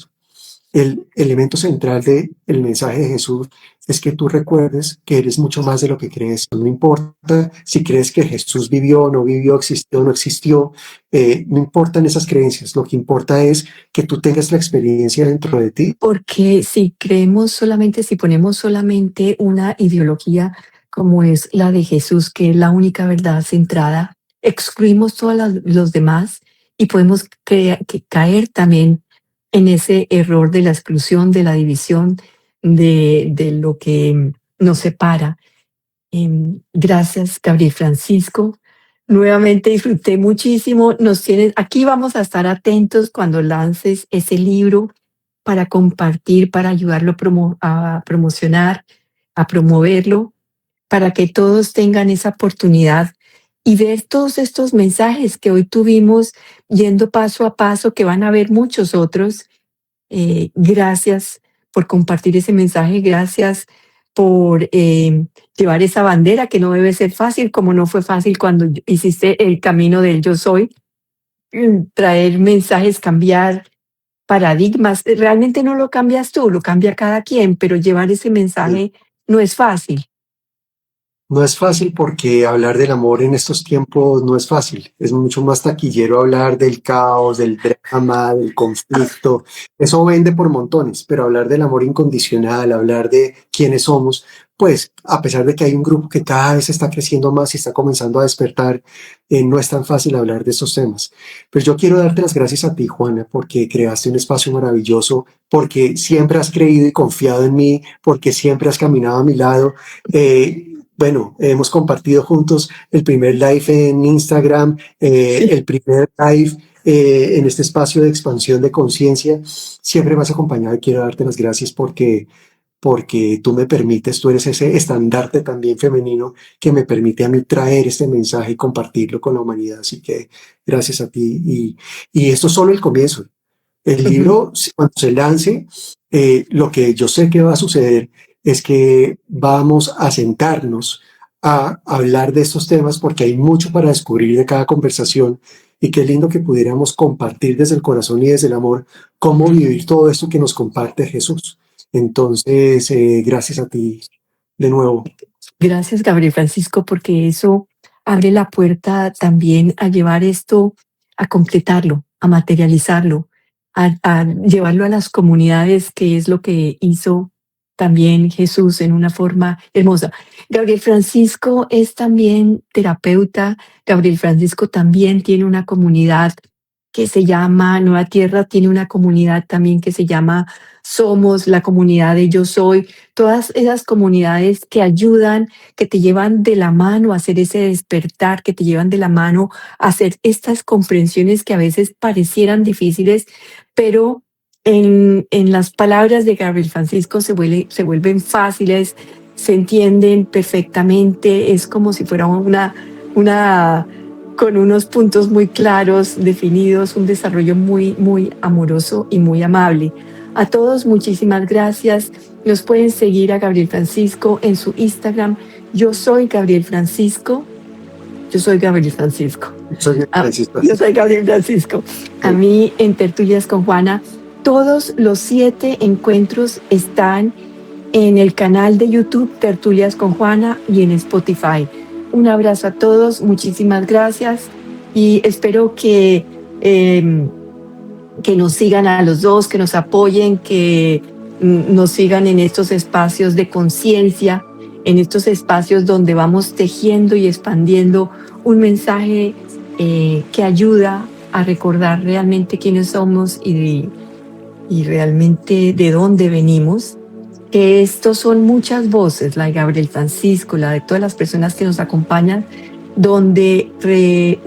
El elemento central del mensaje de Jesús es que tú recuerdes que eres mucho más de lo que crees. No importa si crees que Jesús vivió o no vivió, existió o no existió, no importan esas creencias. Lo que importa es que tú tengas la experiencia dentro de ti. Porque si creemos solamente, si ponemos solamente una ideología como es la de Jesús, que es la única verdad centrada, excluimos todos los demás y podemos caer también en ese error de la exclusión, de la división, de lo que nos separa. Gracias, Gabriel Francisco. Nuevamente disfruté muchísimo. Aquí vamos a estar atentos cuando lances ese libro para compartir, para ayudarlo a promocionar, a promoverlo, para que todos tengan esa oportunidad y ver todos estos mensajes que hoy tuvimos yendo paso a paso, que van a haber muchos otros. Gracias por compartir ese mensaje, gracias por llevar esa bandera que no debe ser fácil, como no fue fácil cuando hiciste el camino del yo soy, traer mensajes, cambiar paradigmas. Realmente no lo cambias tú, lo cambia cada quien, pero llevar ese Sí. mensaje no es fácil. No es fácil porque hablar del amor en estos tiempos no es fácil. Es mucho más taquillero hablar del caos, del drama, del conflicto. Eso vende por montones, pero hablar del amor incondicional, hablar de quiénes somos, pues a pesar de que hay un grupo que cada vez está creciendo más y está comenzando a despertar, no es tan fácil hablar de estos temas. Pero yo quiero darte las gracias a ti, Juana, porque creaste un espacio maravilloso, porque siempre has creído y confiado en mí, porque siempre has caminado a mi lado. Bueno, hemos compartido juntos el primer live en Instagram, Sí. el primer live en este espacio de expansión de conciencia. Siempre me has acompañado y quiero darte las gracias porque tú me permites, tú eres ese estandarte también femenino que me permite a mí traer este mensaje y compartirlo con la humanidad. Así que gracias a ti. Y esto es solo el comienzo. El Ujú. libro, cuando se lance, lo que yo sé que va a suceder es que vamos a sentarnos a hablar de estos temas porque hay mucho para descubrir de cada conversación y qué lindo que pudiéramos compartir desde el corazón y desde el amor cómo vivir todo esto que nos comparte Jesús. Entonces, gracias a ti de nuevo. Gracias, Gabriel Francisco, porque eso abre la puerta también a llevar esto, a completarlo, a materializarlo, a llevarlo a las comunidades, que es lo que hizo también Jesús en una forma hermosa. Gabriel Francisco es también terapeuta. Gabriel Francisco también tiene una comunidad que se llama Nueva Tierra, tiene una comunidad también que se llama Somos, la comunidad de Yo Soy, todas esas comunidades que ayudan, que te llevan de la mano a hacer ese despertar, que te llevan de la mano a hacer estas comprensiones que a veces parecieran difíciles, pero en las palabras de Gabriel Francisco se vuelven fáciles, se entienden perfectamente, es como si fuera una con unos puntos muy claros, definidos, un desarrollo muy, muy amoroso y muy amable. A todos, muchísimas gracias. Nos pueden seguir a Gabriel Francisco en su Instagram. Yo soy Gabriel Francisco. Yo soy Gabriel Francisco. Soy Francisco. Yo soy Gabriel Francisco. A Sí. mí en Tertulias con Juana, todos los 7 encuentros están en el canal de YouTube Tertulias con Juana y en Spotify. Un abrazo a todos, muchísimas gracias y espero que nos sigan a los dos, que nos apoyen, que nos sigan en estos espacios de conciencia, en estos espacios donde vamos tejiendo y expandiendo un mensaje que ayuda a recordar realmente quiénes somos y realmente de dónde venimos. Que estos son muchas voces, la de Gabriel Francisco, la de todas las personas que nos acompañan, donde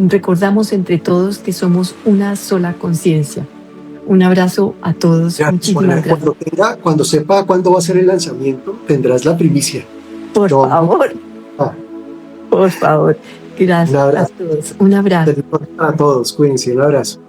recordamos entre todos que somos una sola conciencia. Un abrazo a todos. Gracias, Muchísimas Juana. gracias. Cuando sepa cuándo va a ser el lanzamiento, tendrás la primicia. Por ¿Dónde? favor, Ah, por favor. un Gracias a abrazo todos. Un abrazo. a todos. Cuídense. Un abrazo.